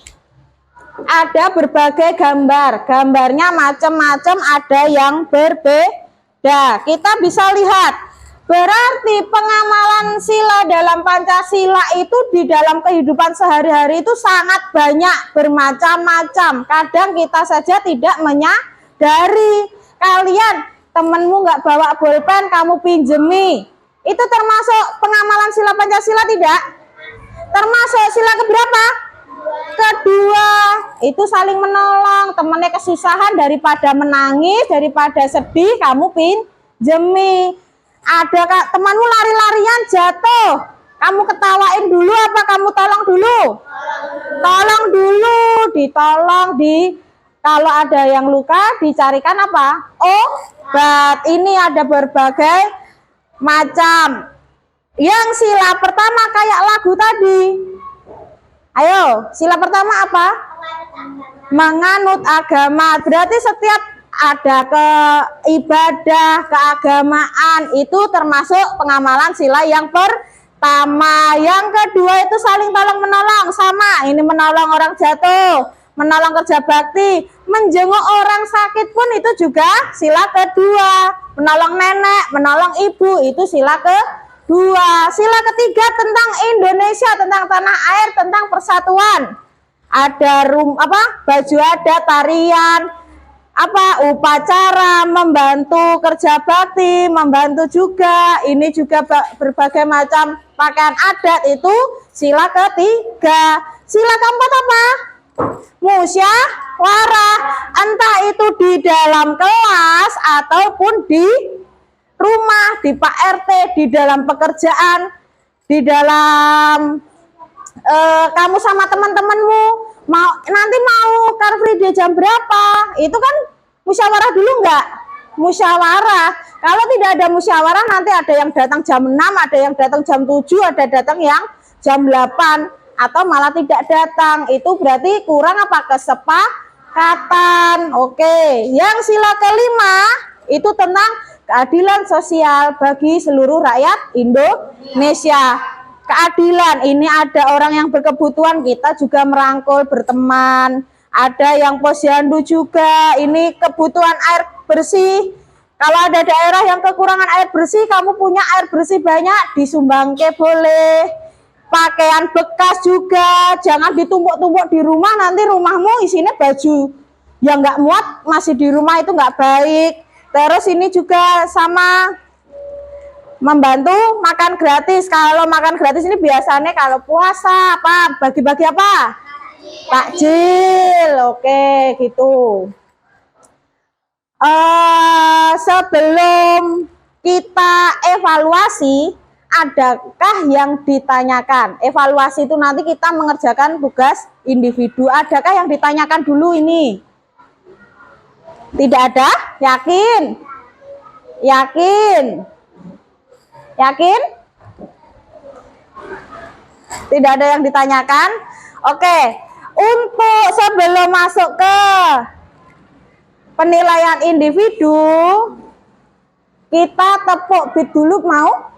Ada berbagai gambar. Gambarnya macam-macam, ada yang berbeda. Kita bisa lihat. Berarti pengamalan sila dalam Pancasila itu di dalam kehidupan sehari-hari itu sangat banyak, bermacam-macam. Kadang kita saja tidak menyadari. Kalian, temenmu nggak bawa bolpen, kamu pinjemi. Itu termasuk pengamalan sila Pancasila tidak? Termasuk sila keberapa? Kedua. Itu saling menolong. Temennya kesusahan, daripada menangis, daripada sedih, kamu pinjemi. Ada temanmu lari-larian jatuh, kamu ketawain dulu apa kamu tolong dulu? Tolong dulu, ditolong. Kalau ada yang luka dicarikan apa? Obat. Ini ada berbagai macam. Yang sila pertama kayak lagu tadi. Ayo, sila pertama apa? Menganut agama. Berarti setiap ada ke ibadah, keagamaan, itu termasuk pengamalan sila yang pertama. Yang kedua itu saling tolong menolong, sama. Ini menolong orang jatuh, menolong kerja bakti, menjenguk orang sakit pun itu juga sila kedua. Menolong nenek, menolong ibu, itu sila kedua. Sila ketiga tentang Indonesia, tentang tanah air, tentang persatuan. Ada baju adat, tarian, upacara, membantu kerja bakti, membantu juga. Ini juga berbagai macam pakaian adat, itu sila ketiga. Sila keempat apa? Musyawarah. Entah itu di dalam kelas ataupun di rumah, di Pak RT, di dalam pekerjaan, di dalam kamu sama teman-temanmu nanti mau Car Free Day jam berapa, itu kan musyawarah dulu enggak? musyawarah. Kalau tidak ada musyawarah nanti ada yang datang jam 6, ada yang datang jam 7, ada datang yang jam 8 atau malah tidak datang. Itu berarti kurang apa? Kesepakatan. Oke, yang sila kelima itu tentang keadilan sosial bagi seluruh rakyat Indonesia. Keadilan ini ada orang yang berkebutuhan, kita juga merangkul, berteman. Ada yang posyandu juga, ini kebutuhan air bersih. Kalau ada daerah yang kekurangan air bersih, kamu punya air bersih banyak, disumbangke boleh. Pakaian bekas juga, jangan ditumpuk-tumpuk di rumah, nanti rumahmu isinya baju yang nggak muat masih di rumah, itu nggak baik. Terus ini juga sama membantu makan gratis. Kalau makan gratis ini biasanya kalau puasa apa bagi-bagi apa? Takjil. Oke, gitu. Sebelum kita evaluasi, adakah yang ditanyakan? Evaluasi itu nanti kita mengerjakan tugas individu. Adakah yang ditanyakan dulu ini? Tidak ada? Yakin? Yakin? Yakin? Tidak ada yang ditanyakan? Oke, untuk sebelum masuk ke penilaian individu, kita tepuk bit dulu, mau?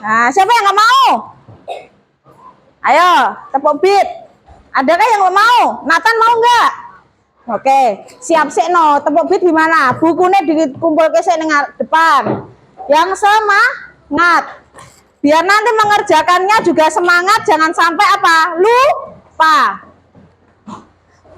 Nah, siapa yang nggak mau? Ayo, tepuk bit. Adakah yang nggak mau? Nathan mau nggak? Oke, siap sih no. Tepuk bit gimana? Bukunya dikumpul ke sini depan. Yang semangat, biar nanti mengerjakannya juga semangat, jangan sampai apa? Lupa.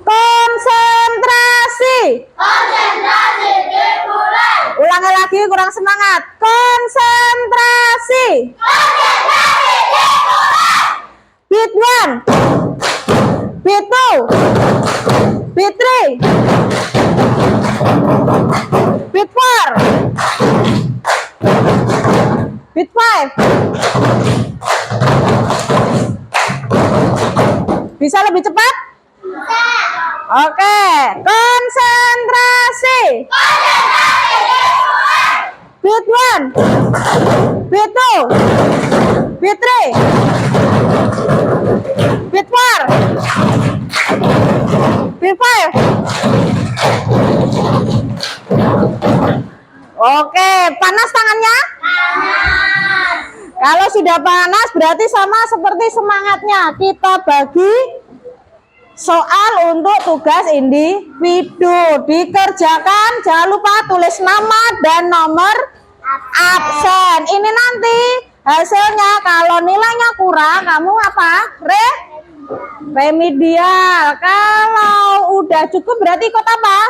Konsentrasi. Konsentrasi dimulai. Ulangi lagi, kurang semangat. Konsentrasi. Konsentrasi dimulai. Bit 1, bit 2, bit 3, bit 4, bit 5. Bisa lebih cepat? Bisa. Oke, konsentrasi. Konsentrasi dimulai. Bit 1, bit 2, bit 3, bit 4, bit 5. Oke, panas tangannya? Panas. Kalau sudah panas berarti sama seperti semangatnya. Kita bagi soal untuk tugas individu. Dikerjakan, jangan lupa tulis nama dan nomor absen. Ini nanti hasilnya kalau nilainya kurang, kamu apa? Remedial. Kalau udah cukup berarti ikut apa?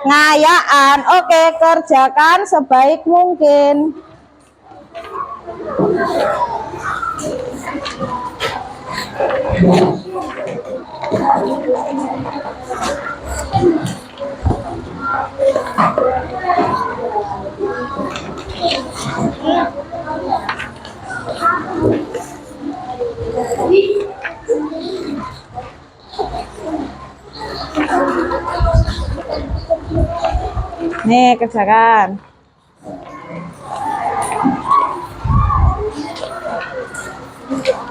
Pengayaan. Oke, kerjakan sebaik mungkin. Nih, kerjakan.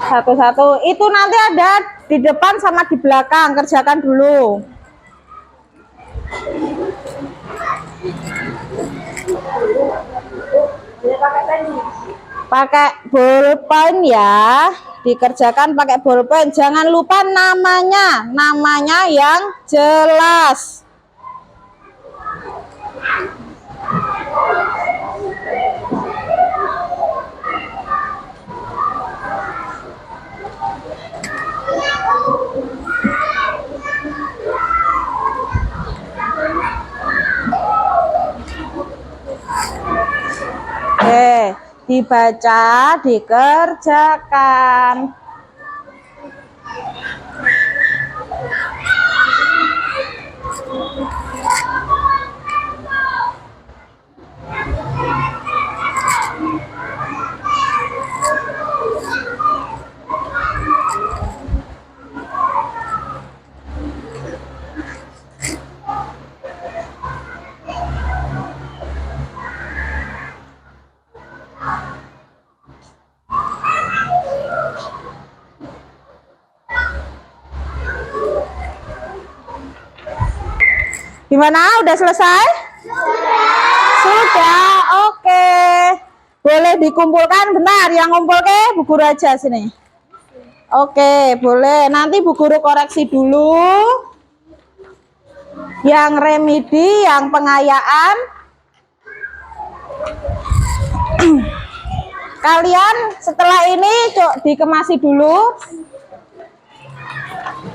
Satu-satu. Itu nanti ada di depan sama di belakang. Kerjakan dulu. Pakai bolpen ya. Dikerjakan pakai bolpen. Jangan lupa namanya. Namanya yang jelas. Oke, dibaca, dikerjakan. Gimana? Udah selesai? Sudah. Oke. Boleh dikumpulkan, benar. Yang ngumpul ke Bu Guru aja sini. Oke, boleh. Nanti Bu Guru koreksi dulu. Yang remedi, yang pengayaan. Kalian setelah ini dikemasi dulu.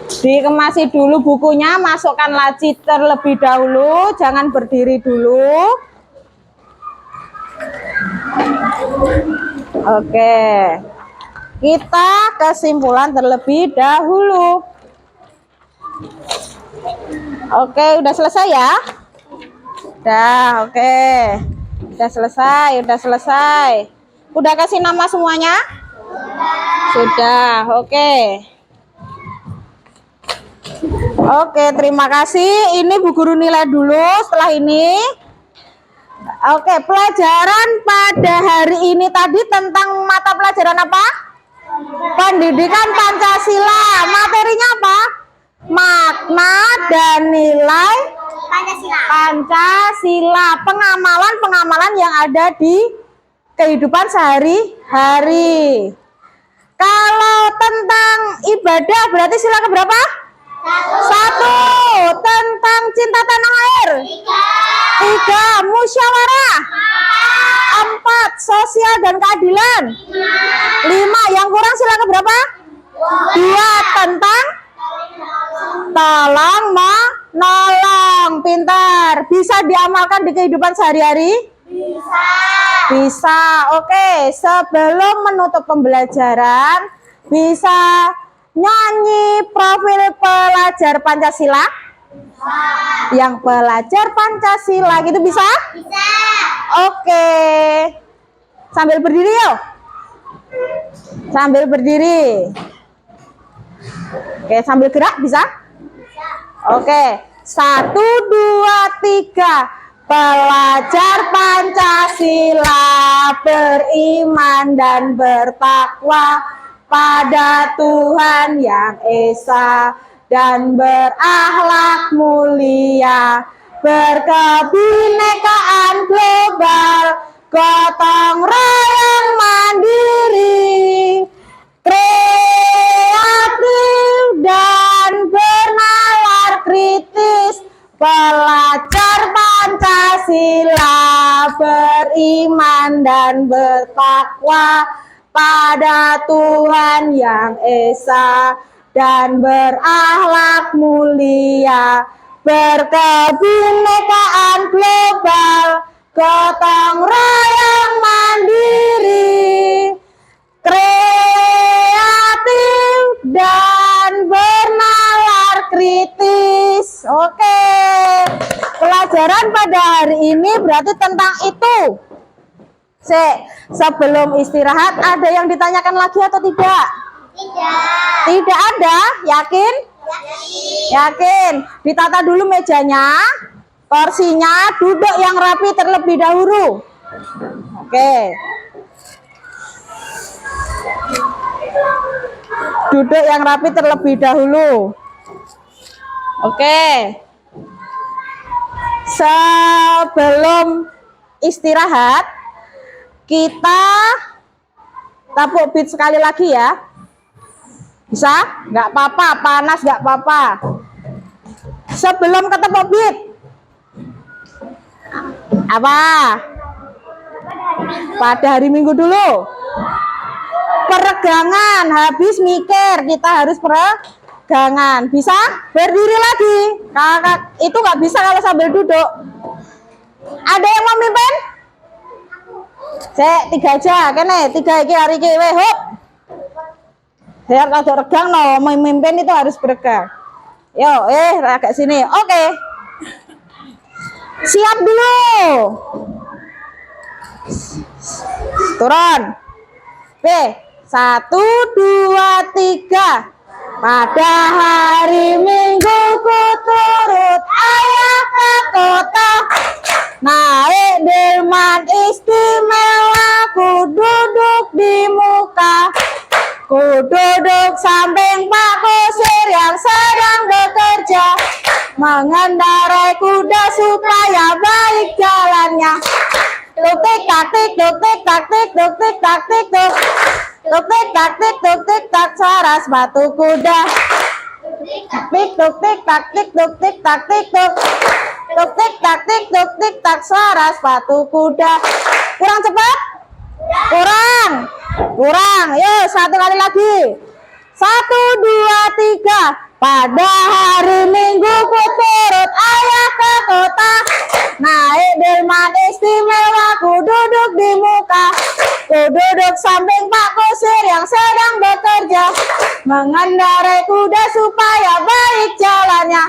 Dikemasi dulu bukunya, masukkan laci terlebih dahulu, jangan berdiri dulu. Oke. Kita kesimpulan terlebih dahulu. Oke, udah selesai ya? Udah, oke. Udah selesai, udah selesai. Udah kasih nama semuanya? Sudah, oke. Oke, terima kasih. Ini Bu Guru nilai dulu setelah ini. Oke, pelajaran pada hari ini tadi tentang mata pelajaran apa? Pendidikan Pancasila. Materinya apa? Makna dan nilai Pancasila. Pengamalan yang ada di kehidupan sehari-hari. Kalau tentang ibadah berarti sila keberapa? 1. Tentang cinta tanah air. 3. Musyawarah. 4. Sosial dan keadilan. 5. Yang kurang sila keberapa? 2. Tentang tolong menolong. Pintar. Bisa diamalkan di kehidupan sehari-hari? Bisa. Oke, sebelum menutup pembelajaran, bisa nyanyi profil pelajar Pancasila? Yang pelajar Pancasila gitu bisa? Bisa. Oke. Sambil berdiri yuk. Sambil berdiri. Oke, sambil gerak bisa? Bisa. Oke. 1, 2, 3. Pelajar Pancasila beriman dan bertakwa pada Tuhan Yang Esa dan berakhlak mulia, berkebinekaan global, gotong royong mandiri, kreatif dan bernalar kritis. Pelajar Pancasila beriman dan bertakwa pada Tuhan Yang Esa dan berakhlak mulia, berkebinekaan global, gotong royong mandiri, kreatif dan bernalar kritis. Oke, pelajaran pada hari ini berarti tentang itu. Sebelum istirahat ada yang ditanyakan lagi atau tidak? Tidak. Tidak ada? Yakin? Yakin. Ditata dulu mejanya, kursinya, duduk yang rapi terlebih dahulu. Oke. Duduk yang rapi terlebih dahulu. Oke. Sebelum istirahat, kita tapuk beat sekali lagi ya. Bisa? Nggak apa-apa, panas nggak apa-apa. Sebelum ketepuk beat, apa? Pada hari Minggu dulu. Peregangan, habis mikir, kita harus peregangan. Bisa? Berdiri lagi. Kakak, itu nggak bisa kalau sambil duduk. Ada yang mau mimpin? Cek 3 aja, kene 3 iki hari iki weh, hop. Biar kalau regang no, memimpin itu harus beregang. Yo, agak sini. Oke. Siap dulu. Turun. B. 1, 2, 3. Pada hari Minggu ku turut ayah ke kota, naik delman istimewa, ku duduk di muka, ku duduk samping Pak Kusir yang sedang bekerja, mengendarai kuda supaya baik jalannya. Tuk tik tak tik, tuk tik tak tik, tuk tik tak tik, tuk. Tuk tik tak tik, tuk tik tak, suara sepatu kuda. Tik tuk tik tak tik, tuk tik tak tik, tuk. Tuk tik tak tik, tuk tik tak, suara sepatu kuda. Kurang cepat? Kurang. Kurang. Yuk, satu kali lagi. 1, 2, 3. Pada hari Minggu ku turut ayah ke kota, naik delman istimewa, ku duduk di muka, ku duduk samping Pak Kusir yang sedang bekerja, mengendarai kuda supaya baik jalannya.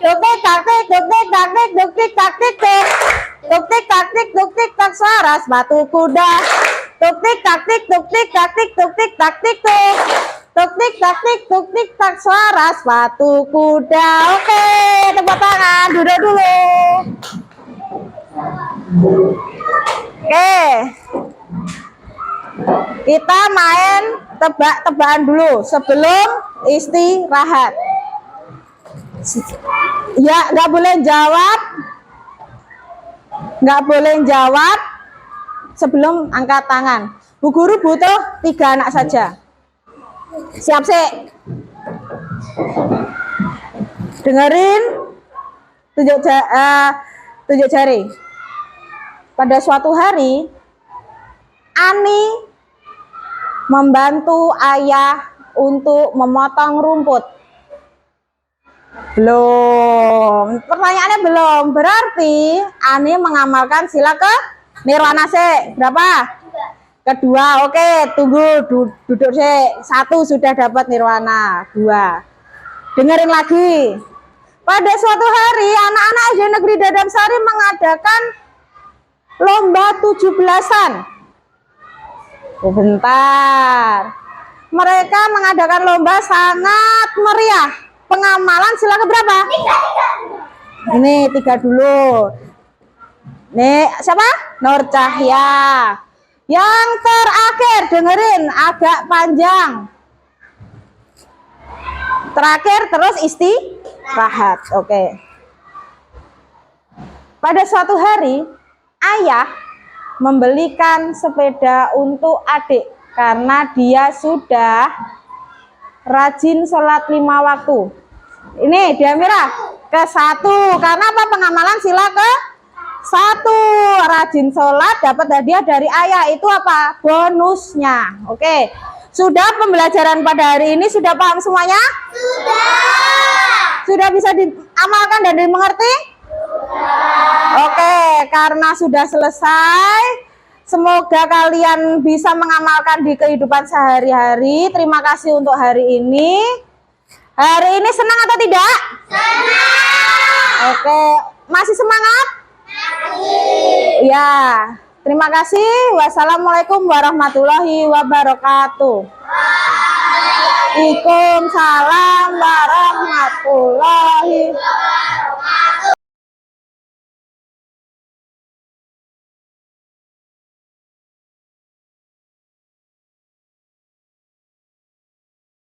Tuk tik tak tik, tuk tik tak tik, tuk tik tak tik, tuk. Tuk tik tak tik, tuk tik tak, suara sepatu kuda. Tuk tik tak tik, tuk tik tak tik, tuk tik tak tik, tuk. Tuk tik tak tik, tuk tik tak, suara sepatu kuda. Oke, tepuk tangan, duduk dulu. Oke, kita main tebak-tebakan dulu sebelum istirahat. Ya, nggak boleh jawab, nggak boleh jawab sebelum angkat tangan. Bu Guru butuh 3 anak saja. Siap sih? Dengerin, tunjuk jari. Pada suatu hari, Ani membantu ayah untuk memotong rumput. Belum. Pertanyaannya belum. Berarti Ani mengamalkan sila ke nirwana sih. Berapa? Kedua. Oke, tunggu duduk sih. 1 sudah dapat nirwana. 2. Dengerin lagi. Pada suatu hari anak-anak SD Negeri Dadamsari mengadakan lomba 17-an. Bentar. Mereka mengadakan lomba sangat meriah. Pengamalan sila ke berapa? 3. Ini 3 dulu. Nih, siapa? Nur Cahya. Yang terakhir, dengerin agak panjang. Terakhir terus istirahat. Oke. Pada suatu hari, ayah membelikan sepeda untuk adik karena dia sudah rajin sholat 5 waktu. Ini dia Mira ke 1. Karena apa? Pengamalan sila ke 1. Rajin sholat dapat hadiah dari ayah. Itu apa? Bonusnya. Oke. Sudah pembelajaran pada hari ini? Sudah paham semuanya? Sudah. Sudah bisa diamalkan dan dimengerti? Sudah. Oke. Karena sudah selesai, semoga kalian bisa mengamalkan di kehidupan sehari-hari. Terima kasih untuk hari ini. Hari ini senang atau tidak? Senang. Oke, masih semangat? Masih. Ya, terima kasih. Wassalamualaikum warahmatullahi wabarakatuh. Waalaikumsalam warahmatullahi wabarakatuh.